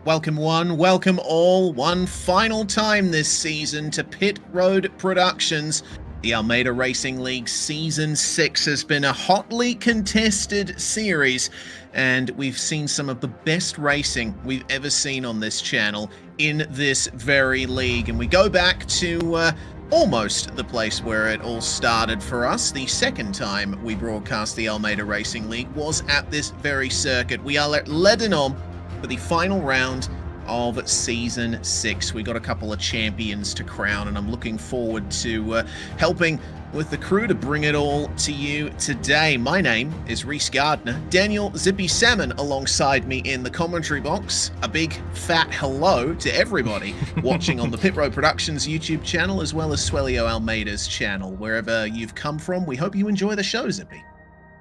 Welcome one, welcome all, one final time this season to Pit Road Productions. The Almeida Racing League Season 6 has been a hotly contested series, and we've seen some of the best racing we've ever seen on this channel in this very league. And we go back to almost the place where it all started for us. The second time we broadcast the Almeida Racing League was at this very circuit. We are at Ledenon for the final round of Season 6. We got a couple of champions to crown, and I'm looking forward to helping with the crew to bring it all to you today. My name is Reese Gardner. Daniel Zippy Salmon alongside me in the commentary box. A big fat hello to everybody watching on the Pit Road Productions YouTube channel, as well as Swelio Almeida's channel. Wherever you've come from, we hope you enjoy the show, Zippy.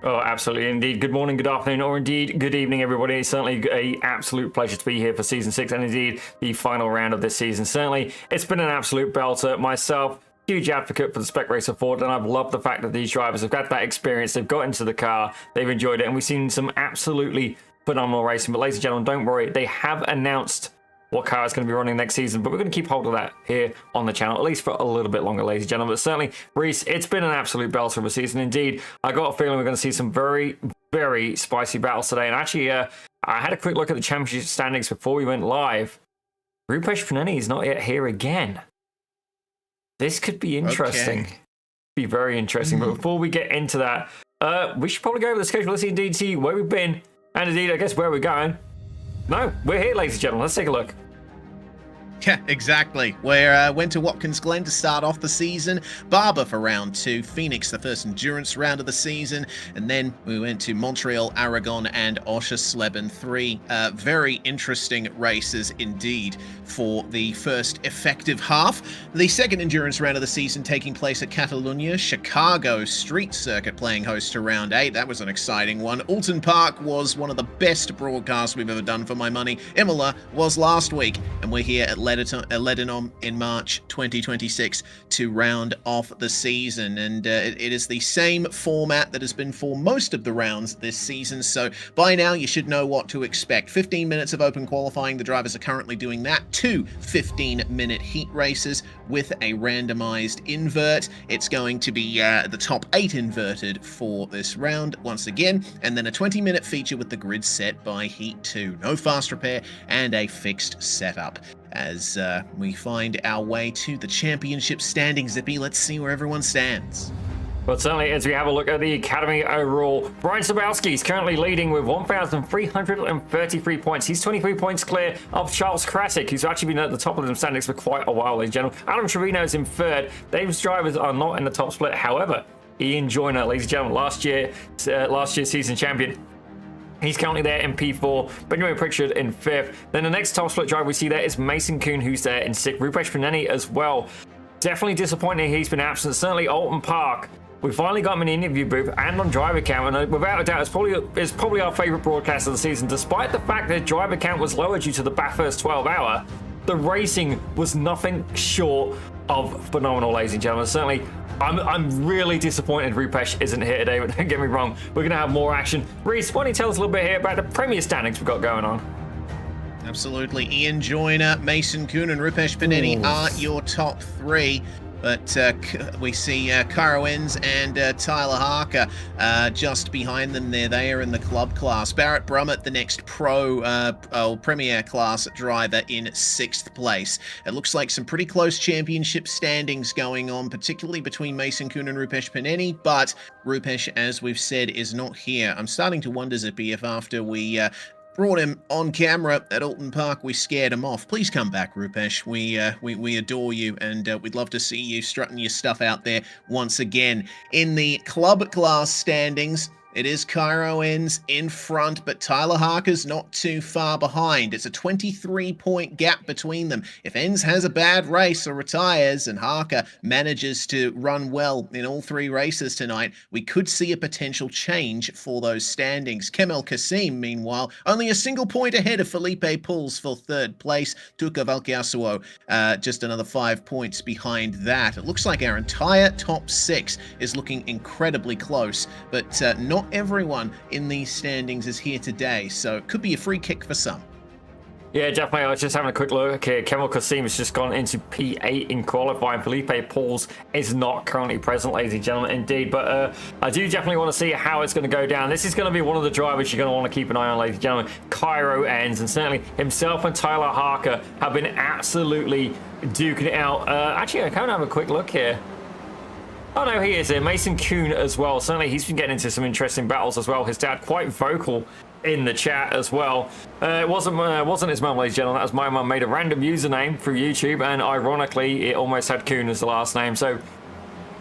Oh, absolutely, indeed. Good morning, good afternoon, or indeed good evening, everybody. It's certainly an absolute pleasure to be here for Season 6 and indeed the final round of this season. Certainly, it's been an absolute belter. Myself, huge advocate for the Spec Racer Ford, and I've loved the fact that these drivers have got that experience. They've got into the car, they've enjoyed it, and we've seen some absolutely phenomenal racing. But ladies and gentlemen, don't worry, they have announced what car is going to be running next season, but we're going to keep hold of that here on the channel, at least for a little bit longer, ladies and gentlemen. But certainly, Reese, it's been an absolute belter of a season. Indeed, I got a feeling we're going to see some very, very spicy battles today. And actually, I had a quick look at the championship standings before we went live. Rupesh Paneni is not yet here again. This could be interesting. Okay. Be very interesting. But before we get into that, we should probably go over the schedule. Let's indeed see where we've been, and indeed, I guess, where we're going. No, we're here, ladies and gentlemen. Let's take a look. Yeah, exactly. We went to Watkins Glen to start off the season, Barber for round 2, Phoenix the first endurance round of the season, and then we went to Montreal, Aragon, and Oschersleben. 3 very interesting races indeed for the first effective half. The second endurance round of the season taking place at Catalunya, Chicago Street Circuit playing host to round 8. That was an exciting one. Alton Park was one of the best broadcasts we've ever done for my money. Imola was last week, and we're here at Ledenon in March 2026 to round off the season, and it is the same format that has been for most of the rounds this season, so by now you should know what to expect. 15 minutes of open qualifying. The drivers are currently doing that. 2 15-minute heat races with a randomized invert. It's going to be the top 8 inverted for this round once again, and then a 20-minute feature with the grid set by heat 2. No fast repair and a fixed setup. As we find our way to the championship standings, Zippy, let's see where everyone stands. But certainly, as we have a look at the Academy overall, Brian Sabowski is currently leading with 1,333 points. He's 23 points clear of Charles Krasik, who's actually been at the top of the standings for quite a while, ladies and gentlemen. Adam Trevino is in third. Dave's drivers are not in the top split. However, Ian Joyner, ladies and gentlemen, last year's season champion, he's currently there in P4. Benjamin Pritchard in 5th. Then the next top split driver we see there is Mason Kuhn, who's there in 6th. Rupesh Paneni as well. Definitely disappointing he's been absent. Certainly Alton Park. We finally got him in the interview booth and on driver count, and without a doubt, it's probably our favourite broadcast of the season. Despite the fact that driver count was lower due to the Bathurst 12-hour, the racing was nothing short of phenomenal, ladies and gentlemen. Certainly, I'm really disappointed Rupesh isn't here today, but don't get me wrong, we're going to have more action. Reese, why don't you tell us a little bit here about the Premier standings we've got going on? Absolutely. Ian Joyner, Mason Kuhn, and Rupesh Paneni are your top 3. But we see Cairo Enns and Tyler Harker just behind them there. They are in the club class. Barrett Brummett, the next Premier class driver, in 6th place. It looks like some pretty close championship standings going on, particularly between Mason Kuhn and Rupesh Paneni, but Rupesh, as we've said, is not here. I'm starting to wonder, Zippy, if after we brought him on camera at Alton Park, we scared him off. Please come back, Rupesh. We adore you, and we'd love to see you strutting your stuff out there once again. In the club class standings, it is Cairo Enns in front, but Tyler Harker's not too far behind. It's a 23-point gap between them. If Enns has a bad race or retires and Harker manages to run well in all 3 races tonight, we could see a potential change for those standings. Kemel Kassim, meanwhile, only a single point ahead of Felipe Pouls for 3rd place. Tuka Valkyasuo, just another 5 points behind that. It looks like our entire top 6 is looking incredibly close, but not everyone in these standings is here today, so it could be a free kick for some. Yeah, definitely. I was just having a quick look here. Kemal Kassim has just gone into P8 in qualifying. Felipe Pauls is not currently present, ladies and gentlemen, indeed. But I do definitely want to see how it's going to go down. This is going to be one of the drivers you're going to want to keep an eye on, ladies and gentlemen. Cairo Ends, and certainly himself and Tyler Harker have been absolutely duking it out. Actually, I can't have a quick look here. Oh no, he is here. Mason Kuhn as well. Certainly he's been getting into some interesting battles as well. His dad quite vocal in the chat as well. It wasn't his mum, ladies and gentlemen. That was my mum. Made a random username through YouTube, and ironically it almost had Kuhn as the last name. So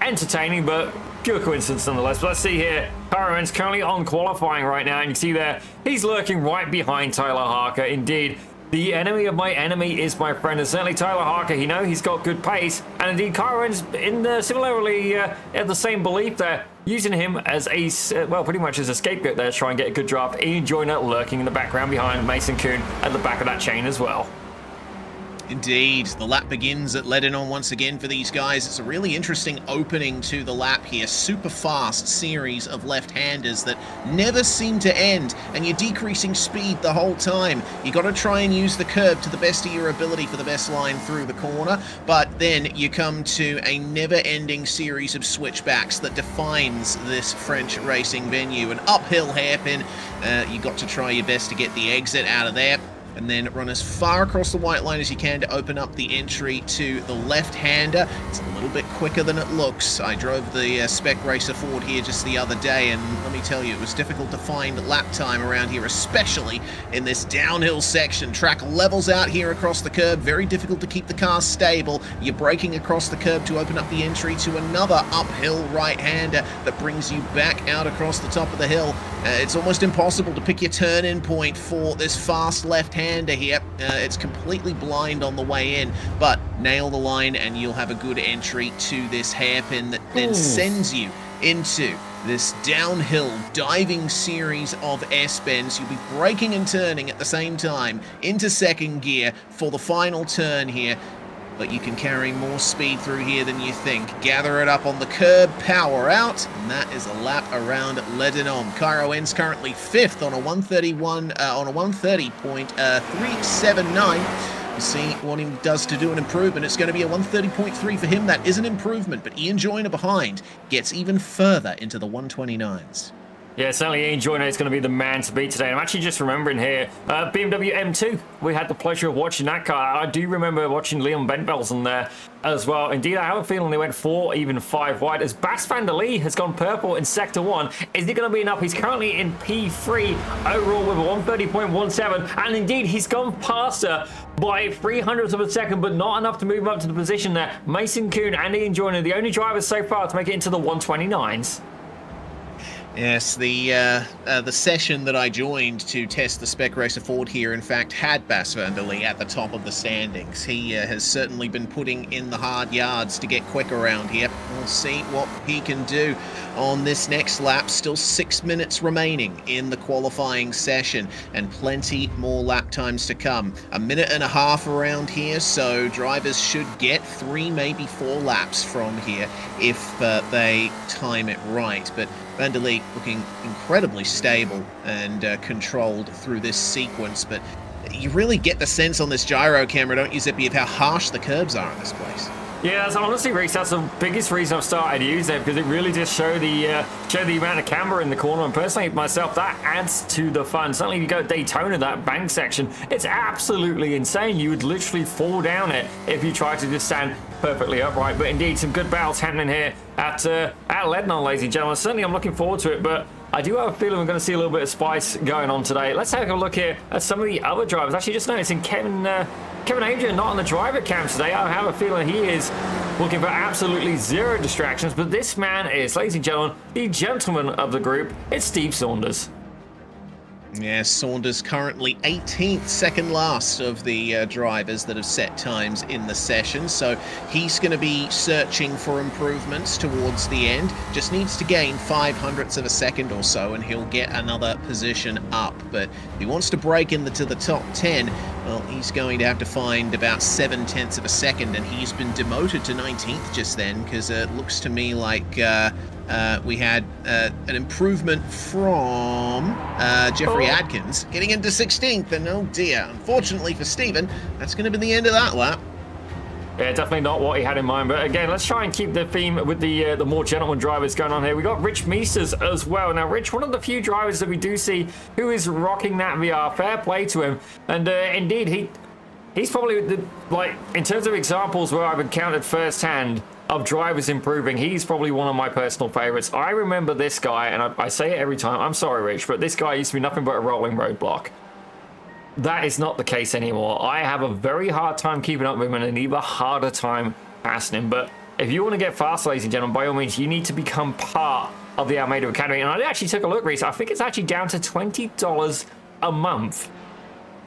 entertaining, but pure coincidence nonetheless. But let's see here. Caro's currently on qualifying right now, and you can see there he's lurking right behind Tyler Harker. Indeed, the enemy of my enemy is my friend, and certainly Tyler Harker, he's got good pace, and indeed Caro's similarly had the same belief there, using him as pretty much as a scapegoat there to try and get a good draft. Ian Joyner lurking in the background behind Mason Kuhn at the back of that chain as well. Indeed, the lap begins at Ledenon once again for these guys. It's a really interesting opening to the lap here. Super fast series of left-handers that never seem to end, and you're decreasing speed the whole time. You got to try and use the curb to the best of your ability for the best line through the corner, but then you come to a never-ending series of switchbacks that defines this French racing venue. An uphill hairpin, you got to try your best to get the exit out of there, and then run as far across the white line as you can to open up the entry to the left-hander. It's a little bit quicker than it looks. I drove the Spec Racer Ford here just the other day, and let me tell you, it was difficult to find lap time around here, especially in this downhill section. Track levels out here across the curb, very difficult to keep the car stable. You're braking across the curb to open up the entry to another uphill right-hander that brings you back out across the top of the hill. It's almost impossible to pick your turn-in point for this fast left-hander here. It's completely blind on the way in, but nail the line and you'll have a good entry to this hairpin that then sends you into this downhill diving series of S-bends. You'll be braking and turning at the same time into second gear for the final turn here, but you can carry more speed through here than you think. Gather it up on the curb, power out, and that is a lap around Ledenon. Cairo ends currently 5th on a 130.379. We'll see what he does to do an improvement. It's going to be a 130.3 for him. That is an improvement, but Ian Joyner behind gets even further into the 129s. Yeah, certainly Ian Joyner is going to be the man to beat today. I'm actually just remembering here, BMW M2. We had the pleasure of watching that car. I do remember watching Leon Bentbelsen there as well. Indeed, I have a feeling they went 4, even 5 wide, as Bas van der Lee has gone purple in Sector 1. Is it going to be enough? He's currently in P3 overall with a 130.17, and indeed, he's gone past her by 0.03 of a second, but not enough to move him up to the position there. Mason Kuhn and Ian Joyner, the only drivers so far to make it into the 129s. Yes, the session that I joined to test the Spec Racer Ford here, in fact, had Bas van der Lee at the top of the standings. He has certainly been putting in the hard yards to get quick around here. We'll see what he can do on this next lap. Still 6 minutes remaining in the qualifying session, and plenty more lap times to come. 1.5 minutes around here, so drivers should get 3, maybe 4 laps from here if they time it right. But van der Lee looking incredibly stable and controlled through this sequence, but you really get the sense on this gyro camera, don't you, Zippy, of how harsh the curbs are in this place. Yeah, that's honestly, Reese, that's the biggest reason I've started to use it, because it really just show the amount of camber in the corner, and personally, myself, that adds to the fun. Certainly, if you go Daytona, that bank section, it's absolutely insane. You would literally fall down it if you tried to just stand perfectly upright. But indeed, some good battles happening here at Ledenon, ladies and gentlemen. Certainly, I'm looking forward to it, but I do have a feeling we're going to see a little bit of spice going on today. Let's take a look here at some of the other drivers. Actually, just noticing Kevin Adrian not on the driver cam today. I have a feeling he is looking for absolutely zero distractions, but this man is, ladies and gentlemen, the gentleman of the group. It's Steve Saunders. Yeah, Saunders currently 18th, second last of the drivers that have set times in the session, so he's going to be searching for improvements towards the end. Just needs to gain 0.05 of a second or so and he'll get another position up, but if he wants to break into the top 10, well, he's going to have to find about 0.7 of a second, and he's been demoted to 19th just then, because it looks to me like we had an improvement from Jeffrey Adkins getting into 16th, and oh dear, unfortunately for Stephen, that's going to be the end of that lap. Yeah, definitely not what he had in mind. But again, let's try and keep the theme with the more gentleman drivers going on here. We got Rich Meesters as well. Now, Rich, one of the few drivers that we do see who is rocking that VR. Fair play to him. And indeed, he's probably, in terms of examples where I've encountered firsthand of drivers improving, he's probably one of my personal favorites. I remember this guy, and I say it every time. I'm sorry, Rich, but this guy used to be nothing but a rolling roadblock. That is not the case anymore. I have a very hard time keeping up with him and an even harder time passing him. But if you want to get fast, ladies and gentlemen, by all means, you need to become part of the Almeida Academy. And I actually took a look, Reese. I think it's actually down to $20 a month.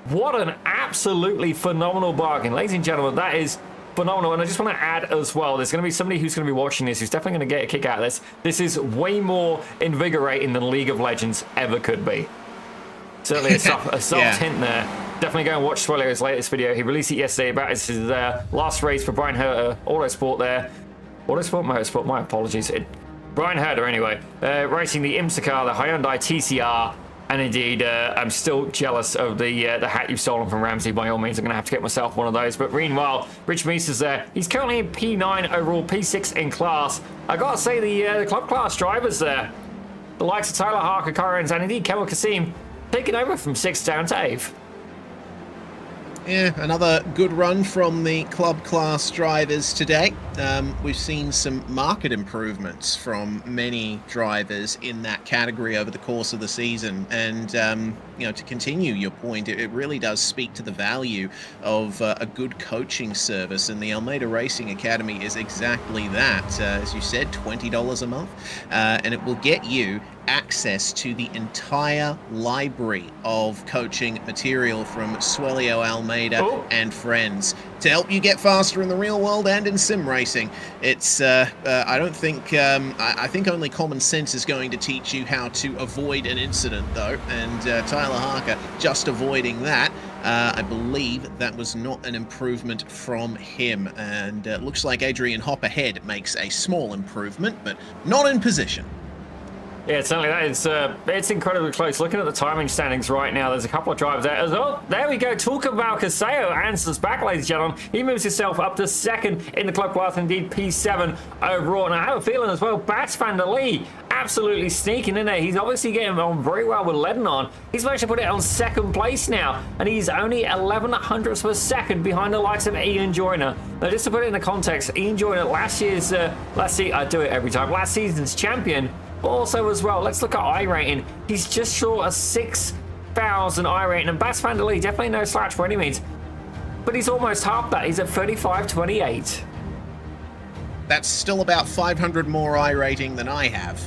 What an absolutely phenomenal bargain. Ladies and gentlemen, that is phenomenal. And I just want to add as well, there's going to be somebody who's going to be watching this who's definitely going to get a kick out of this. This is way more invigorating than League of Legends ever could be. Certainly a soft hint there. Definitely go and watch Swellio's latest video. He released it yesterday about his last race for Brian Herter, Autosport there. Autosport, Motorsport, my apologies. Brian Herter, anyway. Racing the IMSA car, the Hyundai TCR. And indeed, I'm still jealous of the hat you've stolen from Ramsey. By all means, I'm going to have to get myself one of those. But meanwhile, Rich Meester's there. He's currently in P9 overall, P6 in class. I got to say, the club class drivers there, the likes of Tyler Harker, Kyrens, and indeed Kemal Kasim, taking over from 6th down to 8th. Yeah, another good run from the club class drivers today. We've seen some market improvements from many drivers in that category over the course of the season. And, to continue your point, it really does speak to the value of a good coaching service. And the Almeida Racing Academy is exactly that. As you said, $20 a month. And it will get you access to the entire library of coaching material from Swellio, Almeida and friends to help you get faster in the real world and in sim racing. It's I don't think I think only common sense is going to teach you how to avoid an incident, though, and Tyler Harker just avoiding that. I believe that was not an improvement from him, and looks like Adrian Hopperhead makes a small improvement, but not in position. Yeah, certainly that is, it's incredibly close. Looking at the timing standings right now, there's a couple of drivers there as well. There we go. Tulka Valcaseo answers back, ladies and gentlemen. He moves himself up to 2nd in the club class, indeed P7 overall. And I have a feeling as well, Bats van der Lee absolutely sneaking in there. He's obviously getting on very well with Ledenon. He's managed to put it on 2nd place now, and he's only 11 hundredths of a second behind the likes of Ian Joyner. Now, just to put it into context, Ian Joyner, last season's champion. But also as well, let's look at iRating. He's just short of 6,000 iRating, and Bas van der Lee, definitely no slouch by any means, but he's almost half that. He's at 35.28. That's still about 500 more iRating than I have.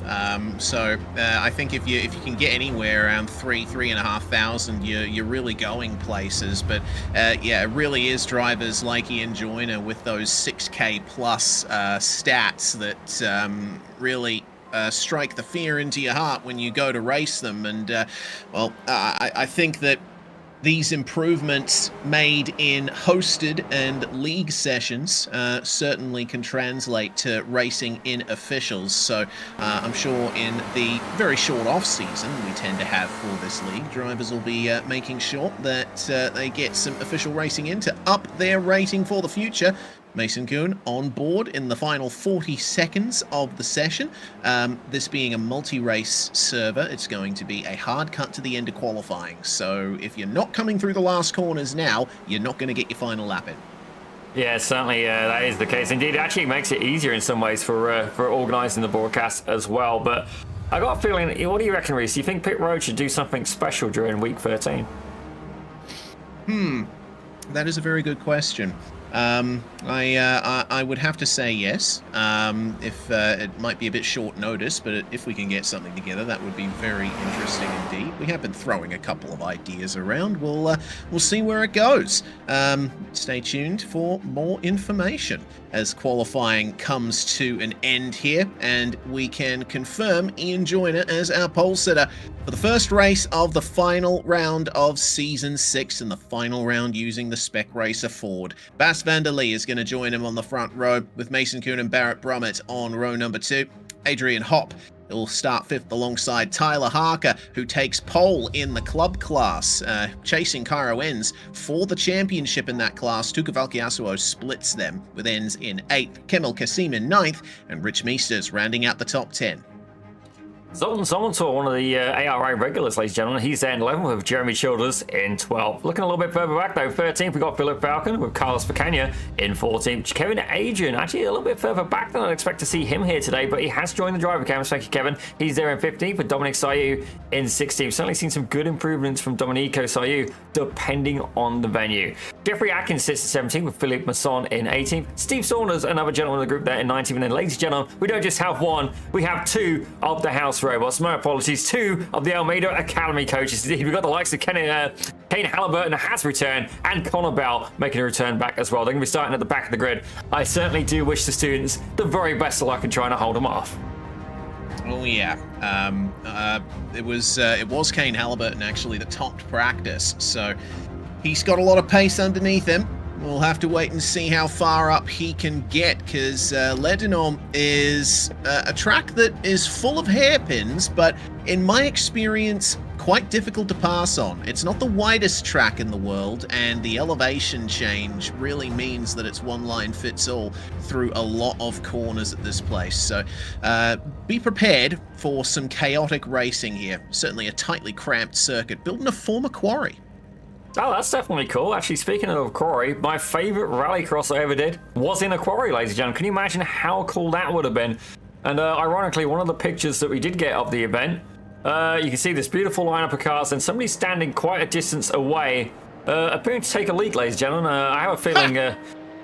So I think if you can get anywhere around 3,500, you're really going places. But yeah, it really is drivers like Ian Joyner with those 6K plus stats that really strike the fear into your heart when you go to race them. And I think that these improvements made in hosted and league sessions certainly can translate to racing in officials. So I'm sure in the very short off season we tend to have for this league, drivers will be making sure that they get some official racing in to up their rating for the future. Mason Kuhn on board in the final 40 seconds of the session. This being a multi-race server, it's going to be a hard cut to the end of qualifying. So if you're not coming through the last corners now, you're not going to get your final lap in. Yeah, certainly that is the case. Indeed, it actually makes it easier in some ways for organising the broadcast as well. But I got a feeling, what do you reckon, Reese? Do you think Pit Road should do something special during week 13? That is a very good question. I would have to say yes. If it might be a bit short notice, but if we can get something together, that would be very interesting indeed. We have been throwing a couple of ideas around. We'll see where it goes. Stay tuned for more information as qualifying comes to an end here, and we can confirm Ian Joyner as our pole sitter for the first race of the final round of Season 6, and the final round using the Spec Racer Ford. Bas van der Lee is going to join him on the front row, with Mason Kuhn and Barrett Brummett on row number 2. Adrian Hopp will start 5th alongside Tyler Harker, who takes pole in the club class, chasing Cairo Enns for the championship in that class. Tuukka Valkeasuo splits them with Enns in 8th, Kemal Kasim in 9th, and Rich Meesters rounding out the top 10. Someone saw one of the ARA regulars, ladies and gentlemen. He's there in 11th with Jeremy Childers in 12th. Looking a little bit further back, though, 13th, we got Philip Falcon with Carlos Picagna in 14th. Kevin Adrian, actually a little bit further back than I'd expect to see him here today, but he has joined the driver cam. Thank you, Kevin. He's there in 15th with Dominic Sayu in 16th. Certainly seen some good improvements from Domenico Sayu, depending on the venue. Jeffrey Atkins sits at 17th with Philippe Masson in 18th. Steve Saunders, another gentleman in the group there in 19th. And then, ladies and gentlemen, we don't just have one, we have two of the house robots. My apologies, two of the Almeida Academy coaches. Indeed, we've got the likes of Kane Halliburton has returned, and Connor Bell making a return back as well. They're going to be starting at the back of the grid. I certainly do wish the students the very best of luck in trying to hold them off. Oh yeah, it was Kane Halliburton actually that topped practice, so he's got a lot of pace underneath him. We'll have to wait and see how far up he can get, because Ledenon is a track that is full of hairpins, but in my experience, quite difficult to pass on. It's not the widest track in the world, and the elevation change really means that it's one line fits all through a lot of corners at this place. So be prepared for some chaotic racing here. Certainly a tightly cramped circuit built in a former quarry. Oh, that's definitely cool. Actually, speaking of quarry, my favorite rallycross I ever did was in a quarry, ladies and gentlemen. Can you imagine how cool that would have been? And ironically, one of the pictures that we did get of the event, you can see this beautiful lineup of cars and somebody standing quite a distance away, appearing to take a leak, ladies and gentlemen. I have a feeling,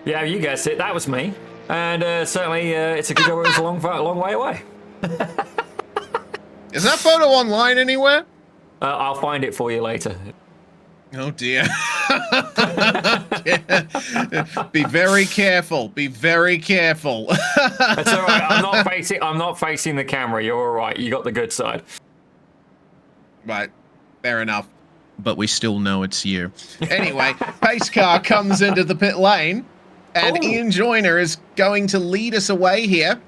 yeah, you guessed it, that was me. And certainly, it's a good job it was a long way away. Is that photo online anywhere? I'll find it for you later. Oh dear. Be very careful. Be very careful. That's all right. I'm not facing the camera. You're all right. You got the good side. Right. Fair enough. But we still know it's you. Anyway, pace car comes into the pit lane, and Ian Joyner is going to lead us away here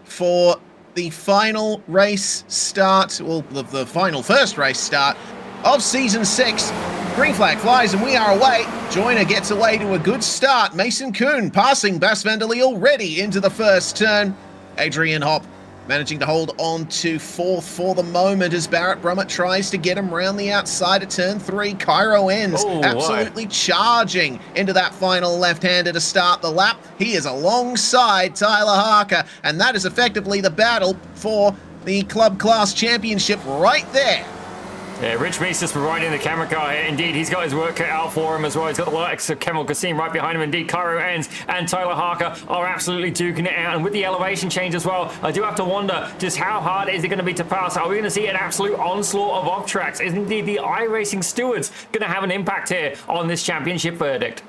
for the final race start, well, the final first race start of Season 6. Green flag flies and we are away. Joyner gets away to a good start. Mason Kuhn passing Bas van der Lee already into the first turn. Adrian Hopp managing to hold on to 4th for the moment as Barrett Brummett tries to get him round the outside of turn 3. Cairo Enns absolutely charging into that final left-hander to start the lap. He is alongside Tyler Harker, and that is effectively the battle for the Club Class Championship right there. Yeah, Rich Meesters providing the camera car here. Indeed, he's got his work cut out for him as well. He's got the likes of Kemal Kasim right behind him. Indeed, Cairo Enns and Tyler Harker are absolutely duking it out. And with the elevation change as well, I do have to wonder just how hard is it going to be to pass? Are we going to see an absolute onslaught of off-tracks? Is indeed the iRacing stewards going to have an impact here on this championship verdict?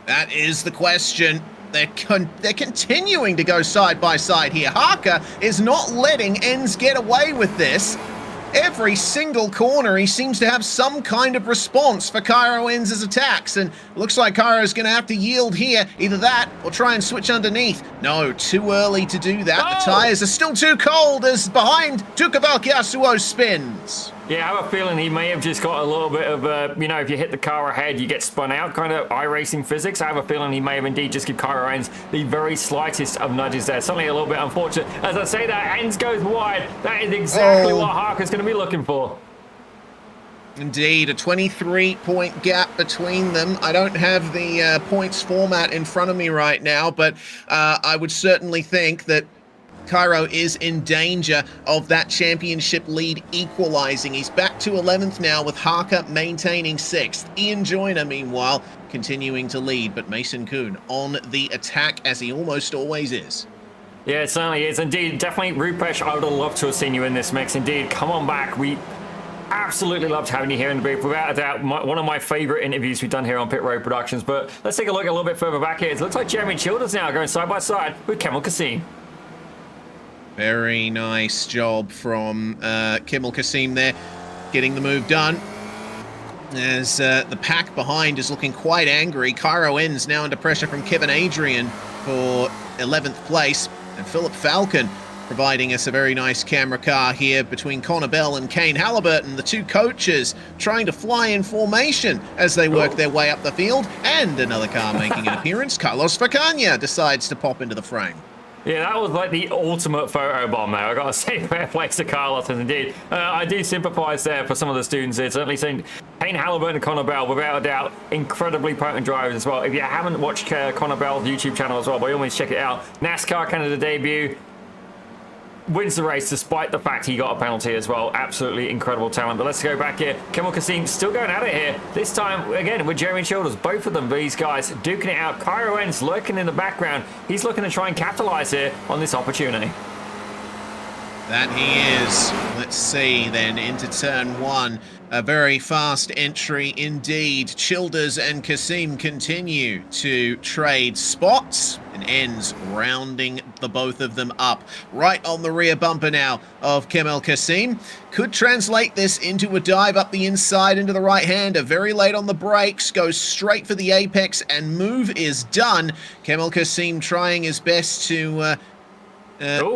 That is the question. They're continuing to go side by side here. Harker is not letting Enns get away with this. Every single corner, he seems to have some kind of response for Cairo Enns' attacks, and looks like Cairo's going to have to yield here. Either that or try and switch underneath. No, too early to do that. The tyres are still too cold as behind Tuukka Valkeasuo spins. Yeah, I have a feeling he may have just got a little bit of, you know, if you hit the car ahead, you get spun out, kind of iRacing physics. I have a feeling he may have indeed just give Cairo Enns the very slightest of nudges there. Something a little bit unfortunate. As I say that, Enns goes wide. That is exactly what Harker's going to be looking for. Indeed, a 23-point gap between them. I don't have the points format in front of me right now, but I would certainly think that Cairo is in danger of that championship lead equalizing. He's back to 11th now with Harker maintaining 6th. Ian Joyner, meanwhile, continuing to lead, but Mason Kuhn on the attack as he almost always is. Yeah, it certainly is. Indeed, definitely, Rupesh, I would have loved to have seen you in this mix. Indeed, come on back. We absolutely loved having you here in the booth. Without a doubt, one of my favorite interviews we've done here on Pit Road Productions. But let's take a look a little bit further back here. It looks like Jeremy Childers now going side by side with Kemal Kasim. Very nice job from Kemal Kasim there, getting the move done. As the pack behind is looking quite angry. Cairo Enns now under pressure from Kevin Adrian for 11th place. And Philip Falcon providing us a very nice camera car here between Connor Bell and Kane Halliburton, the two coaches trying to fly in formation as they work their way up the field, and another car making an appearance. Carlos Facania decides to pop into the frame. Yeah, that was like the ultimate photo bomb there. I got to say, fair play to Carlos, and indeed, I do sympathise there for some of the students. It's certainly seen Kane Halliburton and Connor Bell, without a doubt, incredibly potent drivers as well. If you haven't watched Connor Bell's YouTube channel as well, by all means check it out. NASCAR Canada debut. Wins the race despite the fact he got a penalty as well. Absolutely incredible talent. But let's go back here. Kemal Kassim still going at it here. This time, again, with Jeremy Childers. Both of them, these guys, duking it out. Cairo Ends lurking in the background. He's looking to try and capitalize here on this opportunity. That he is. Let's see then into turn one. A very fast entry indeed. Childers and Kassim continue to trade spots and ends rounding the both of them up. Right on the rear bumper now of Kemal Kassim. Could translate this into a dive up the inside into the right-hander. Very late on the brakes. Goes straight for the apex and move is done. Kemal Kassim trying his best to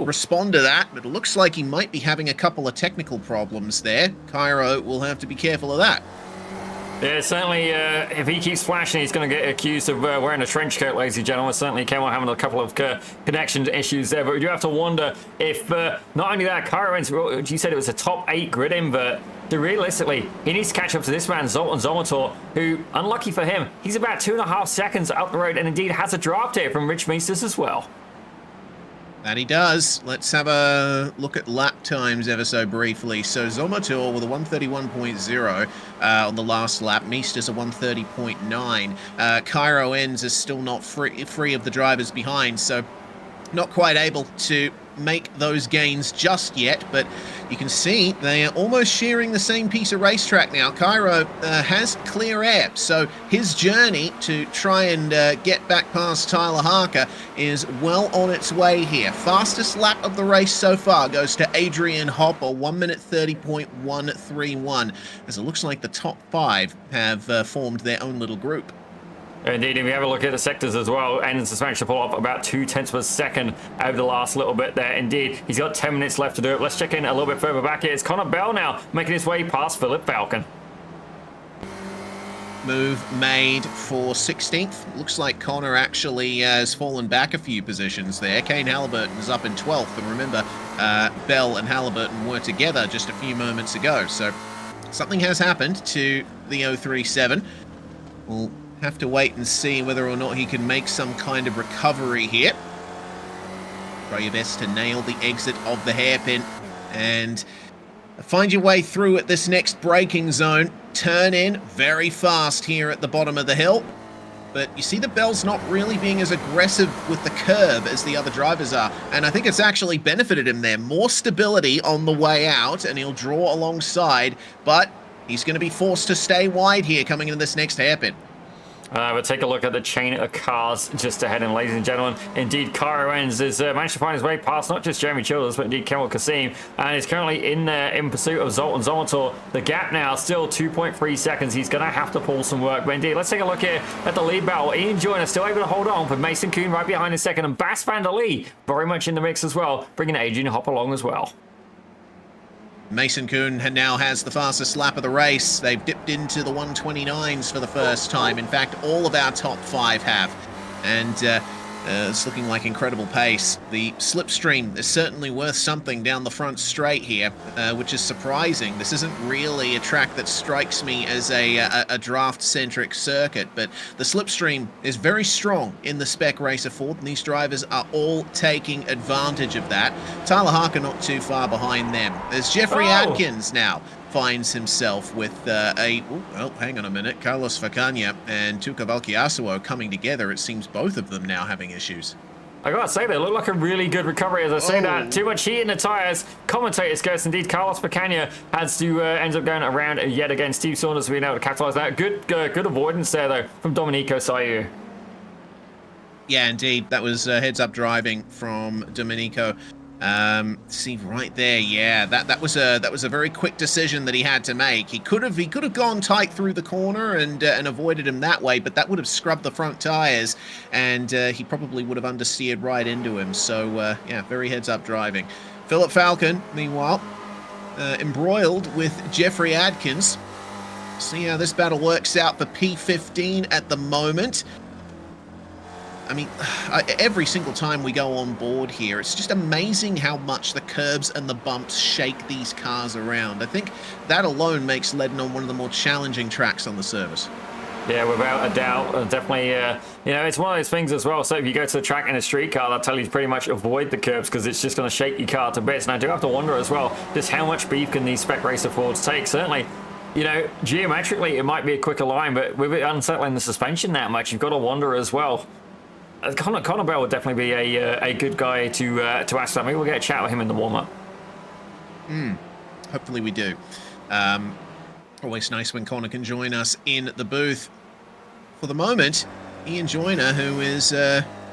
respond to that, but it looks like he might be having a couple of technical problems there. Cairo will have to be careful of that. Yeah, certainly, if he keeps flashing, he's going to get accused of wearing a trench coat, ladies and gentlemen. Certainly, Kemal having a couple of connection issues there, but we do have to wonder if, not only that, Cairo Ends, you said it was a top 8 grid invert. So realistically, he needs to catch up to this man, Zoltan Zomotor, who, unlucky for him, he's about 2.5 seconds up the road and indeed has a draft here from Rich Meisters as well. That he does. Let's have a look at lap times ever so briefly. So Zomotor with a 131.0 on the last lap. Meisters a 130.9. Cairo Ends is still not free of the drivers behind, so not quite able to make those gains just yet, but you can see they are almost sharing the same piece of racetrack now. Cairo has clear air, so his journey to try and get back past Tyler Harker is well on its way here. Fastest lap of the race so far goes to Adrian Hopper, 1 minute 30.131, as it looks like the top 5 have formed their own little group. Indeed, if we have a look at the sectors as well, Ends has managed to pull up about 0.2 of a second over the last little bit there. Indeed, he's got 10 minutes left to do it. Let's check in a little bit further back here. It's Connor Bell now making his way past Philip Falcon. Move made for 16th. Looks like Connor actually has fallen back a few positions there. Kane Halliburton is up in 12th, and remember, Bell and Halliburton were together just a few moments ago, so something has happened to the 037. We'll have to wait and see whether or not he can make some kind of recovery here. Try your best to nail the exit of the hairpin and find your way through at this next braking zone. Turn in very fast here at the bottom of the hill. But you see the Bell's not really being as aggressive with the curb as the other drivers are. And I think it's actually benefited him there. More stability on the way out, and he'll draw alongside. But he's going to be forced to stay wide here coming into this next hairpin. But take a look at the chain of cars just ahead, and ladies and gentlemen, indeed, Cairo Ends has managed to find his way past not just Jeremy Childers, but indeed Kemal Kassim, and is currently in there in pursuit of Zoltan Zomotor. The gap now still 2.3 seconds. He's going to have to pull some work. But indeed, let's take a look here at the lead battle. Ian Joyner still able to hold on, with Mason Kuhn right behind in second, and Bas van der Lee very much in the mix as well, bringing Adrian Hop along as well. Mason Kuhn now has the fastest lap of the race. They've dipped into the 129s for the first time. In fact, all of our top 5 have. And it's looking like incredible pace. The slipstream is certainly worth something down the front straight here, which is surprising. This isn't really a track that strikes me as a draft-centric circuit, but the slipstream is very strong in the Spec Racer Ford, and these drivers are all taking advantage of that. Tyler Harker not too far behind them. There's Jeffrey Adkins now finds himself with hang on a minute. Carlos Facania and Tuka Valkyasuo coming together. It seems both of them now having issues. I gotta say, they look like a really good recovery. As I say that, too much heat in the tyres. Commentators goes, indeed, Carlos Facania has to ends up going around yet again. Steve Saunders being able to capitalise that. Good avoidance there, though, from Domenico Sayu. Yeah, indeed. That was heads-up driving from Domenico See right there, yeah, that was a very quick decision that he had to make. He could have gone tight through the corner and avoided him that way, but that would have scrubbed the front tires, and he probably would have understeered right into him. So yeah, very heads up driving. Philip Falcon, meanwhile, embroiled with Jeffrey Adkins. See how this battle works out for P15 at the moment. I mean, every single time we go on board here, it's just amazing how much the curbs and the bumps shake these cars around. I think that alone makes Ledenon one of the more challenging tracks on the service. Yeah, without a doubt. Definitely, you know, it's one of those things as well. So if you go to the track in a street car, they'll tell you to pretty much avoid the curbs because it's just going to shake your car to bits. And I do have to wonder as well, just how much beef can these Spec Racer Fords take? Certainly, you know, geometrically, it might be a quicker line, but with it unsettling the suspension that much, you've got to wonder as well. Connor Bell would definitely be a good guy to ask that. Maybe we'll get a chat with him in the warm-up. Hopefully we do. Always nice when Connor can join us in the booth. For the moment, Ian Joyner, who is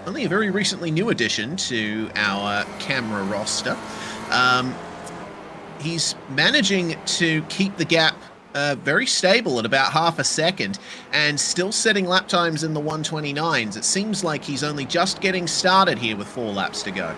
only a very recently new addition to our camera roster, he's managing to keep the gap very stable at about half a second and still setting lap times in the 129s. It seems like he's only just getting started here with 4 laps to go.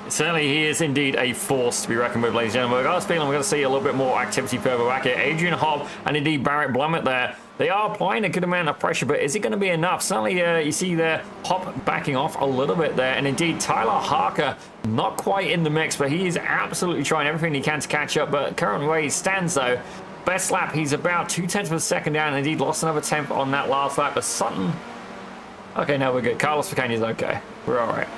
Certainly he is indeed a force to be reckoned with, ladies and gentlemen. I've got a feeling we're going to see a little bit more activity further back here. Adrian Hobb and indeed Barrett Blummett there. They are applying a good amount of pressure, but is it going to be enough? Certainly you see there Hobb backing off a little bit there, and indeed Tyler Harker not quite in the mix, but he is absolutely trying everything he can to catch up. But currently where he stands though, best lap, he's about 0.2 of a second down, and indeed lost another 10th on that last lap. But Sutton, okay, no, we're good. Carlos Picani's okay. We're all right.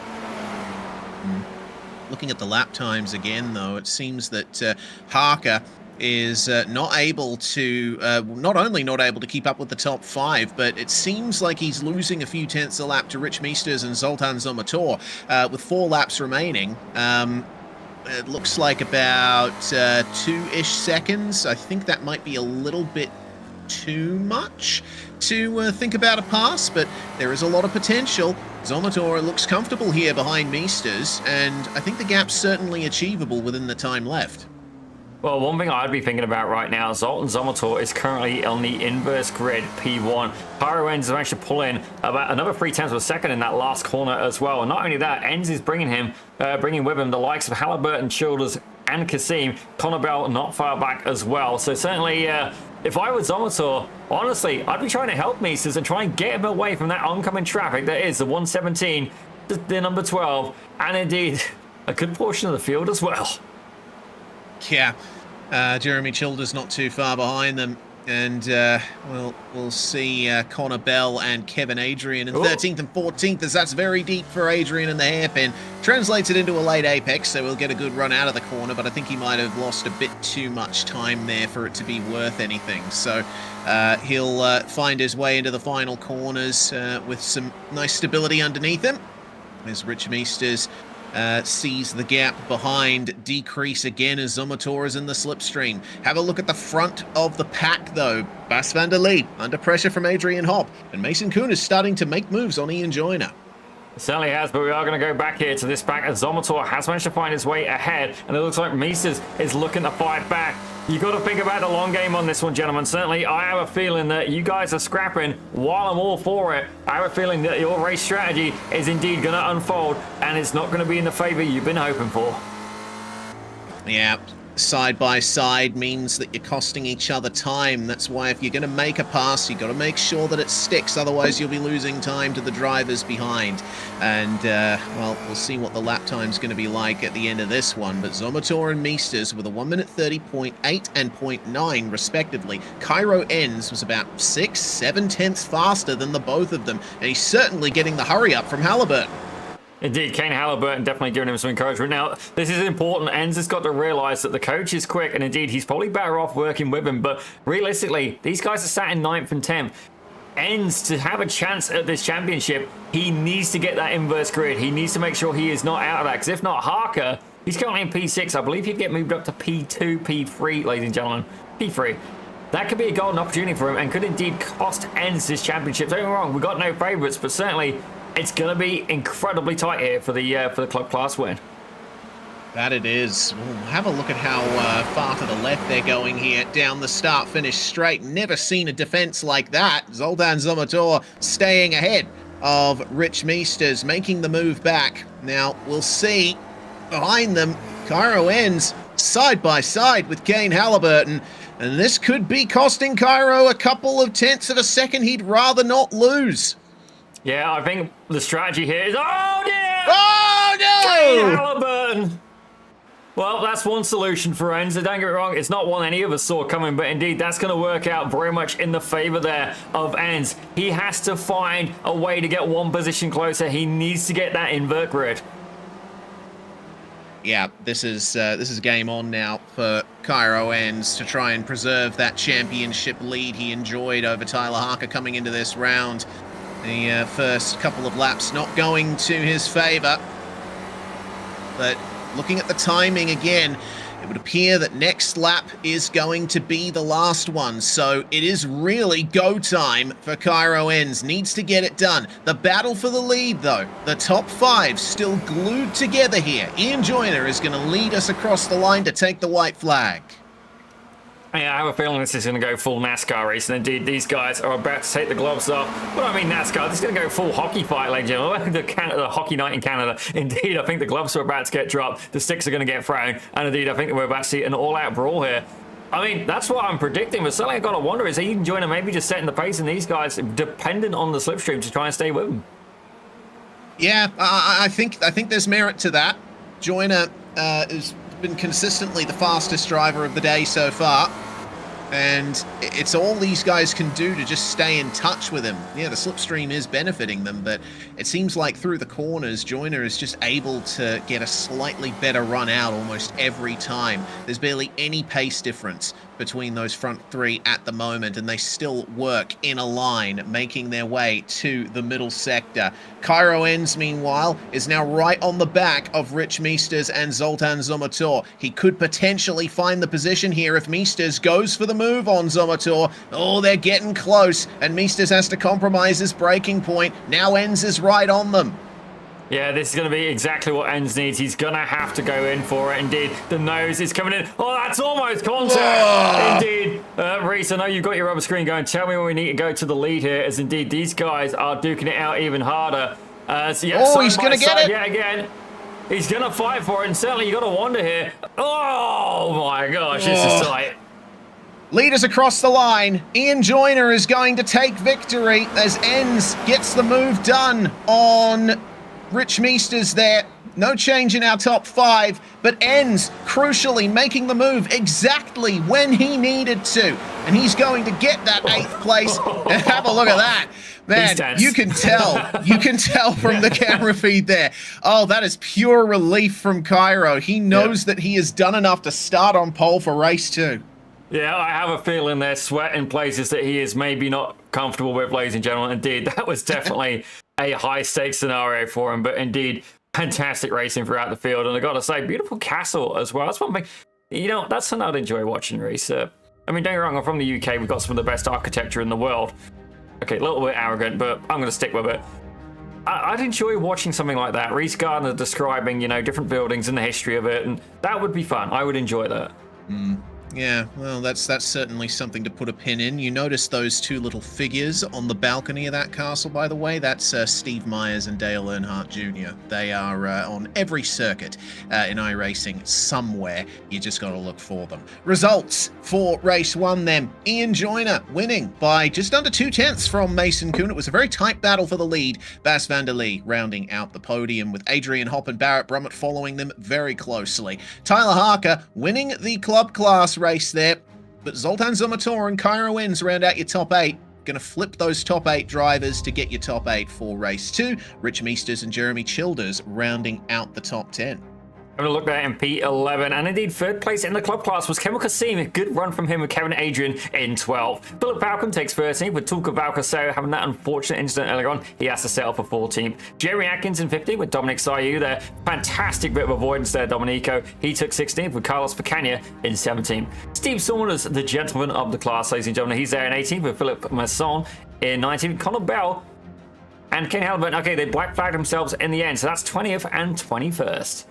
Looking at the lap times again, though, it seems that Harker is not able to, not only not able to keep up with the top 5, but it seems like he's losing a few tenths a lap to Rich Meesters and Zoltan Zomotor with 4 laps remaining. It looks like about 2-ish seconds. I think that might be a little bit too much to think about a pass, but there is a lot of potential. Zomotor looks comfortable here behind Meesters, and I think the gap's certainly achievable within the time left. Well, one thing I'd be thinking about right now, Zoltan Zomotor is currently on the inverse grid P1. Pyro Enz managed to pull in about another 0.3 of a second in that last corner as well. And not only that, Enz is bringing with him the likes of Halliburton, Childers, and Kasim. Connor Bell not far back as well. So certainly, if I was Zomotor, honestly, I'd be trying to help Meesters and try and get him away from that oncoming traffic that is the 117, the number 12, and indeed a good portion of the field as well. Yeah, Jeremy Childers not too far behind them, and we'll see Connor Bell and Kevin Adrian in 13th and 14th, as that's very deep for Adrian in the hairpin. Translates it into a late apex, so we'll get a good run out of the corner, but I think he might have lost a bit too much time there for it to be worth anything. So he'll find his way into the final corners with some nice stability underneath him, as Rich Meesters sees the gap behind decrease again as Zomotor is in the slipstream. Have a look at the front of the pack though. Bas van der Lee under pressure from Adrian Hobb, and Mason Kuhn is starting to make moves on Ian Joyner. It certainly has, but we are going to go back here to this pack as Zomotor has managed to find his way ahead, and it looks like Meesters is looking to fight back. You've got to think about the long game on this one, gentlemen. Certainly, I have a feeling that you guys are scrapping while I'm all for it. I have a feeling that your race strategy is indeed going to unfold, and it's not going to be in the favor you've been hoping for. Yeah, side by side means that you're costing each other time. That's why if you're going to make a pass, you've got to make sure that it sticks. Otherwise, you'll be losing time to the drivers behind. And, well, we'll see what the lap time's going to be like at the end of this one. But Zomotor and Meesters with a 1:30.8 and 0.9, respectively. Cairo Enz was about 6-7 tenths faster than the both of them. And he's certainly getting the hurry up from Halliburton. Indeed, Kane Halliburton definitely giving him some encouragement. Now, this is important. Enz has got to realise that the coach is quick, and indeed, he's probably better off working with him. But realistically, these guys are sat in 9th and 10th. Enz, to have a chance at this championship, he needs to get that inverse grid. He needs to make sure he is not out of that, because if not, Harker, he's currently in P6. I believe he'd get moved up to P2, P3, ladies and gentlemen. P3. That could be a golden opportunity for him and could indeed cost Enz this championship. Don't get me wrong, we've got no favourites, but certainly it's going to be incredibly tight here for the club class win. That it is. We'll have a look at how far to the left they're going here down the start-finish straight. Never seen a defense like that. Zoltan Zomotor staying ahead of Rich Meesters, making the move back. Now, we'll see behind them, Cairo ends side by side with Kane Halliburton, and this could be costing Cairo a couple of tenths of a second he'd rather not lose. Yeah, I think the strategy here is, oh dear! Oh no! Kane Halliburton! Well, that's one solution for Enz. Don't get me wrong, it's not one any of us saw coming, but indeed, that's going to work out very much in the favor there of Enz. He has to find a way to get one position closer. He needs to get that invert grid. Yeah, this is game on now for Cairo Enz to try and preserve that championship lead he enjoyed over Tyler Harker coming into this round. The first couple of laps not going to his favor, but looking at the timing again, it would appear that next lap is going to be the last one. So it is really go time for Cairo Enz. Needs to get it done. The battle for the lead, though. The top 5 still glued together here. Ian Joyner is going to lead us across the line to take the white flag. Yeah, I have a feeling this is going to go full NASCAR race, and indeed these guys are about to take the gloves off. But I mean NASCAR, this is going to go full hockey fight, ladies and gentlemen. The hockey night in Canada. Indeed, I think the gloves are about to get dropped, the sticks are going to get thrown, and indeed I think we're about to see an all-out brawl here. I mean, that's what I'm predicting, but something I've got to wonder is Ian Joyner maybe just setting the pace, and these guys dependent on the slipstream to try and stay with them. Yeah, I think there's merit to that. Joyner has been consistently the fastest driver of the day so far, and it's all these guys can do to just stay in touch with him. Yeah, the slipstream is benefiting them, but it seems like through the corners, Joyner is just able to get a slightly better run out almost every time. There's barely any pace difference between those front 3 at the moment, and they still work in a line, making their way to the middle sector. Cairo Enz, meanwhile, is now right on the back of Rich Meesters and Zoltan Zomotor. He could potentially find the position here if Meesters goes for the move on Zomotor. Oh, they're getting close, and Meesters has to compromise his braking point. Now Enz is right on them. Yeah, this is going to be exactly what Enz needs. He's going to have to go in for it. Indeed, the nose is coming in. Oh, that's almost contact. Indeed. Reese, I know you've got your rubber screen going. Tell me when we need to go to the lead here, as indeed these guys are duking it out even harder. So yeah, oh, he's going to get it. Yeah, again. He's going to fight for it, and certainly you got to wonder here. Oh, my gosh, this is tight. Leaders across the line. Ian Joyner is going to take victory as Enz gets the move done on Rich Meesters there. No change in our top 5, but Enz crucially making the move exactly when he needed to. And he's going to get that 8th place. And have a look at that. Man, you can tell from the camera feed there. Oh, that is pure relief from Cairo. He knows that he has done enough to start on pole for race 2. Yeah, I have a feeling there's sweat in places that he is maybe not comfortable with, ladies and gentlemen. Indeed, that was definitely a high-stakes scenario for him, but indeed, fantastic racing throughout the field. And I got to say, beautiful castle as well. That's one thing, that's something I'd enjoy watching, Reese. I mean, don't get me wrong, I'm from the UK. We've got some of the best architecture in the world. Okay, a little bit arrogant, but I'm going to stick with it. I'd enjoy watching something like that. Reese Gardner describing, different buildings and the history of it, and that would be fun. I would enjoy that. Yeah, well, that's certainly something to put a pin in. You notice those 2 little figures on the balcony of that castle, by the way? That's Steve Myers and Dale Earnhardt Jr. They are on every circuit in iRacing somewhere. You just got to look for them. Results for race 1 then. Ian Joyner winning by just under 2 tenths from Mason Kuhn. It was a very tight battle for the lead. Bas van der Lee rounding out the podium with Adrian Hopp and Barrett Brummett following them very closely. Tyler Harker winning the club class race there, but Zoltan Zomotor and Cairo Enz round out your top 8. Going to flip those top 8 drivers to get your top 8 for race 2. Rich Meesters and Jeremy Childers rounding out the top 10. Having a look there in P11, and indeed 3rd place in the club class was Kevin Kassim. A good run from him with Kevin Adrian in 12th. Philip Falcon takes 13th with Tulka Valcasero having that unfortunate incident earlier on. He has to settle for 14th. Jeremy Atkins in 15th with Dominic Sayu there. Fantastic bit of avoidance there, Dominico. He took 16th with Carlos Picania in 17th. Steve Saunders, the gentleman of the class, ladies and gentlemen. He's there in 18th with Philip Masson in 19th. Connor Bell and Kane Halliburton. Okay, they black flagged themselves in the end, so that's 20th and 21st.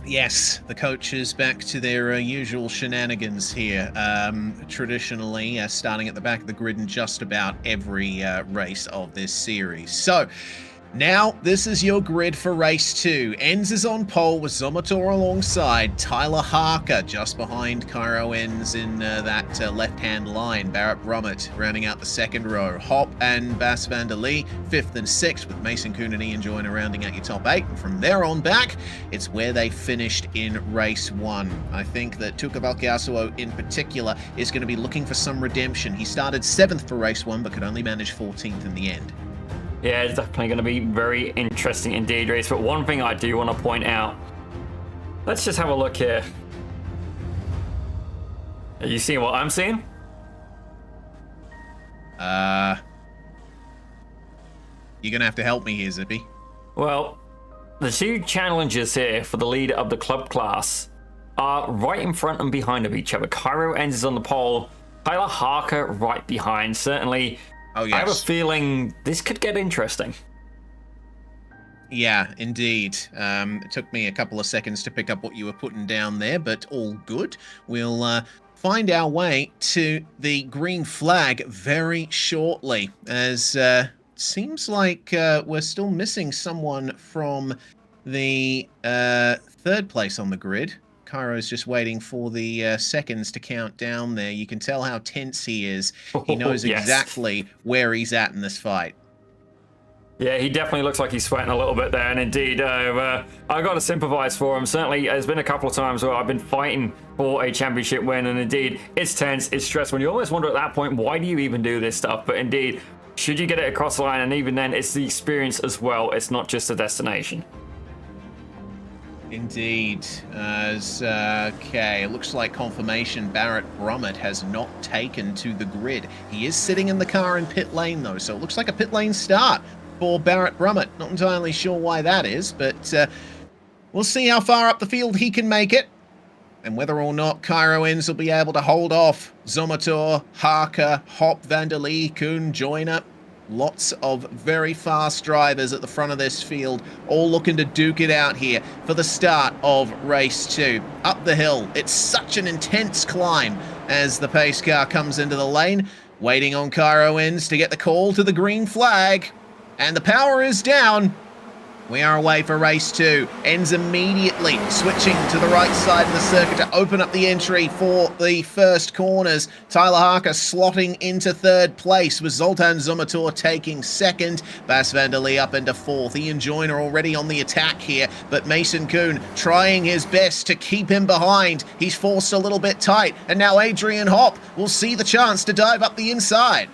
Yes, the coaches back to their usual shenanigans here. Traditionally, starting at the back of the grid in just about every race of this series. So, now, this is your grid for race 2. Enz is on pole with Zomator alongside. Tyler Harker just behind Cairo Enz in that left-hand line. Barrett Brummett rounding out the second row. Hop and Bas van der Lee, 5th and 6th, with Mason Kuhn and Ian Joyner rounding out your top 8. And from there on back, it's where they finished in race 1. I think that Tuka Valkyasuo in particular is going to be looking for some redemption. He started 7th for race 1, but could only manage 14th in the end. Yeah, it's definitely going to be very interesting indeed, Reese. But one thing I do want to point out, let's just have a look here. Are you seeing what I'm seeing? You're going to have to help me here, Zippy. Well, the two challenges here for the leader of the club class are right in front and behind of each other. Cairo Enz is on the pole, Tyler Harker right behind. Certainly, oh, yes. I have a feeling this could get interesting. Yeah, indeed. It took me a couple of seconds to pick up what you were putting down there, but all good. We'll find our way to the green flag very shortly, as seems like we're still missing someone from the third place on the grid. Cairo's just waiting for the seconds to count down there. You can tell how tense he is. He knows yes. exactly where he's at in this fight. Yeah, he definitely looks like he's sweating a little bit there, and indeed, I've got to sympathise for him. Certainly, there's been a couple of times where I've been fighting for a championship win, and indeed, it's tense, it's stressful, and you almost wonder at that point, why do you even do this stuff? But indeed, should you get it across the line, and even then, it's the experience as well. It's not just a destination. Indeed. Okay, it looks like confirmation Barrett Brummett has not taken to the grid. He is sitting in the car in pit lane, though, so it looks like a pit lane start for Barrett Brummett. Not entirely sure why that is, but we'll see how far up the field he can make it, and whether or not Cairo Enz will be able to hold off Zomator, Harker, Hop, van der Lee, Kuhn, Joyner. Lots of very fast drivers at the front of this field, all looking to duke it out here for the start of race 2. Up the hill, it's such an intense climb as the pace car comes into the lane, waiting on Cairo Enz to get the call to the green flag. And the power is down. We are away for race 2. Enz immediately switching to the right side of the circuit to open up the entry for the first corners. Tyler Harker slotting into third place, with Zoltan Zomator taking second. Bas van der Lee up into fourth. Ian Joyner already on the attack here, but Mason Kuhn trying his best to keep him behind. He's forced a little bit tight, and now Adrian Hop will see the chance to dive up the inside.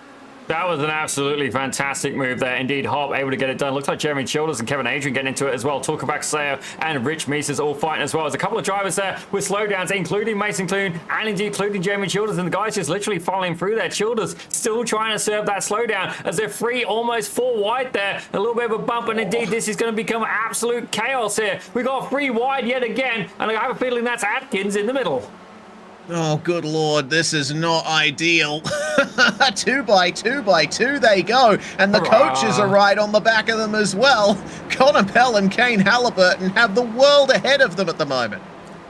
That was an absolutely fantastic move there. Indeed, Hop able to get it done. Looks like Jeremy Childers and Kevin Adrian getting into it as well. Tuka Valkyasuo and Rich Meeses all fighting as well. There's a couple of drivers there with slowdowns, including Mason Kuhn and indeed including Jeremy Childers. And the guys just literally following through there. Childers still trying to serve that slowdown as they're free, almost 4 wide there. A little bit of a bump, and indeed this is going to become absolute chaos here. We got 3 wide yet again, and I have a feeling that's Atkins in the middle. Oh, good lord, this is not ideal. 2 by 2 by 2 they go, and the coaches are right on the back of them as well. Connor Bell and Kane Halliburton have the world ahead of them at the moment.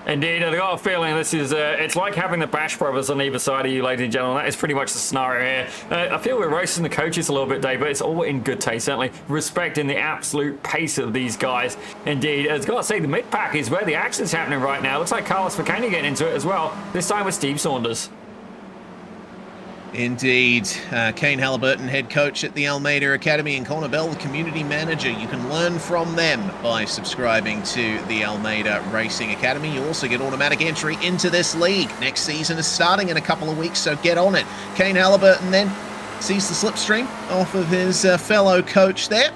Indeed, I've got a feeling this is, it's like having the Bash brothers on either side of you, ladies and gentlemen. That is pretty much the scenario here. I feel we're roasting the coaches a little bit, Dave, but it's all in good taste, certainly respecting the absolute pace of these guys. Indeed, I've got to say, the mid-pack is where the action's happening right now. Looks like Carlos Ficani getting into it as well, this time with Steve Saunders. Indeed. Kane Halliburton, head coach at the Almeida Academy, and Connor Bell, the community manager. You can learn from them by subscribing to the Almeida Racing Academy. You also get automatic entry into this league. Next season is starting in a couple of weeks, so get on it. Kane Halliburton then sees the slipstream off of his fellow coach there.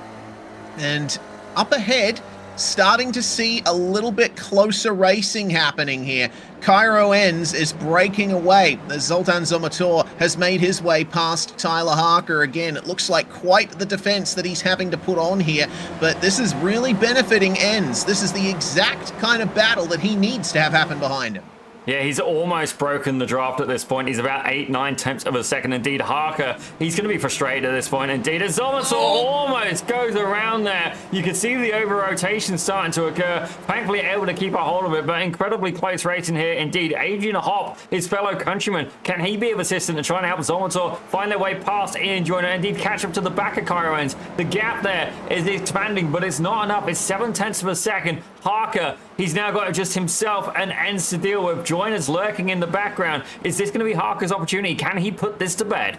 And up ahead, starting to see a little bit closer racing happening here. Cairo Enz is breaking away as Zoltan Zomator has made his way past Tyler Harker again. It looks like quite the defense that he's having to put on here, but this is really benefiting Enz. This is the exact kind of battle that he needs to have happen behind him. Yeah, he's almost broken the draft at this point. He's about 8-9 tenths of a second. Indeed, Harker, he's going to be frustrated at this point. Indeed, as Zomator almost goes around there. You can see the over-rotation starting to occur. Thankfully, able to keep a hold of it, but incredibly close racing here. Indeed, Adrian Hopp, his fellow countryman, can he be of assistance in trying to help Zomator find their way past Ian Joyner, indeed catch up to the back of Cairo Owens. The gap there is expanding, but it's not enough. It's 7 tenths of a second. Harker, he's now got just himself and Ends to deal with. Joyner's lurking in the background. Is this going to be Harker's opportunity? Can he put this to bed?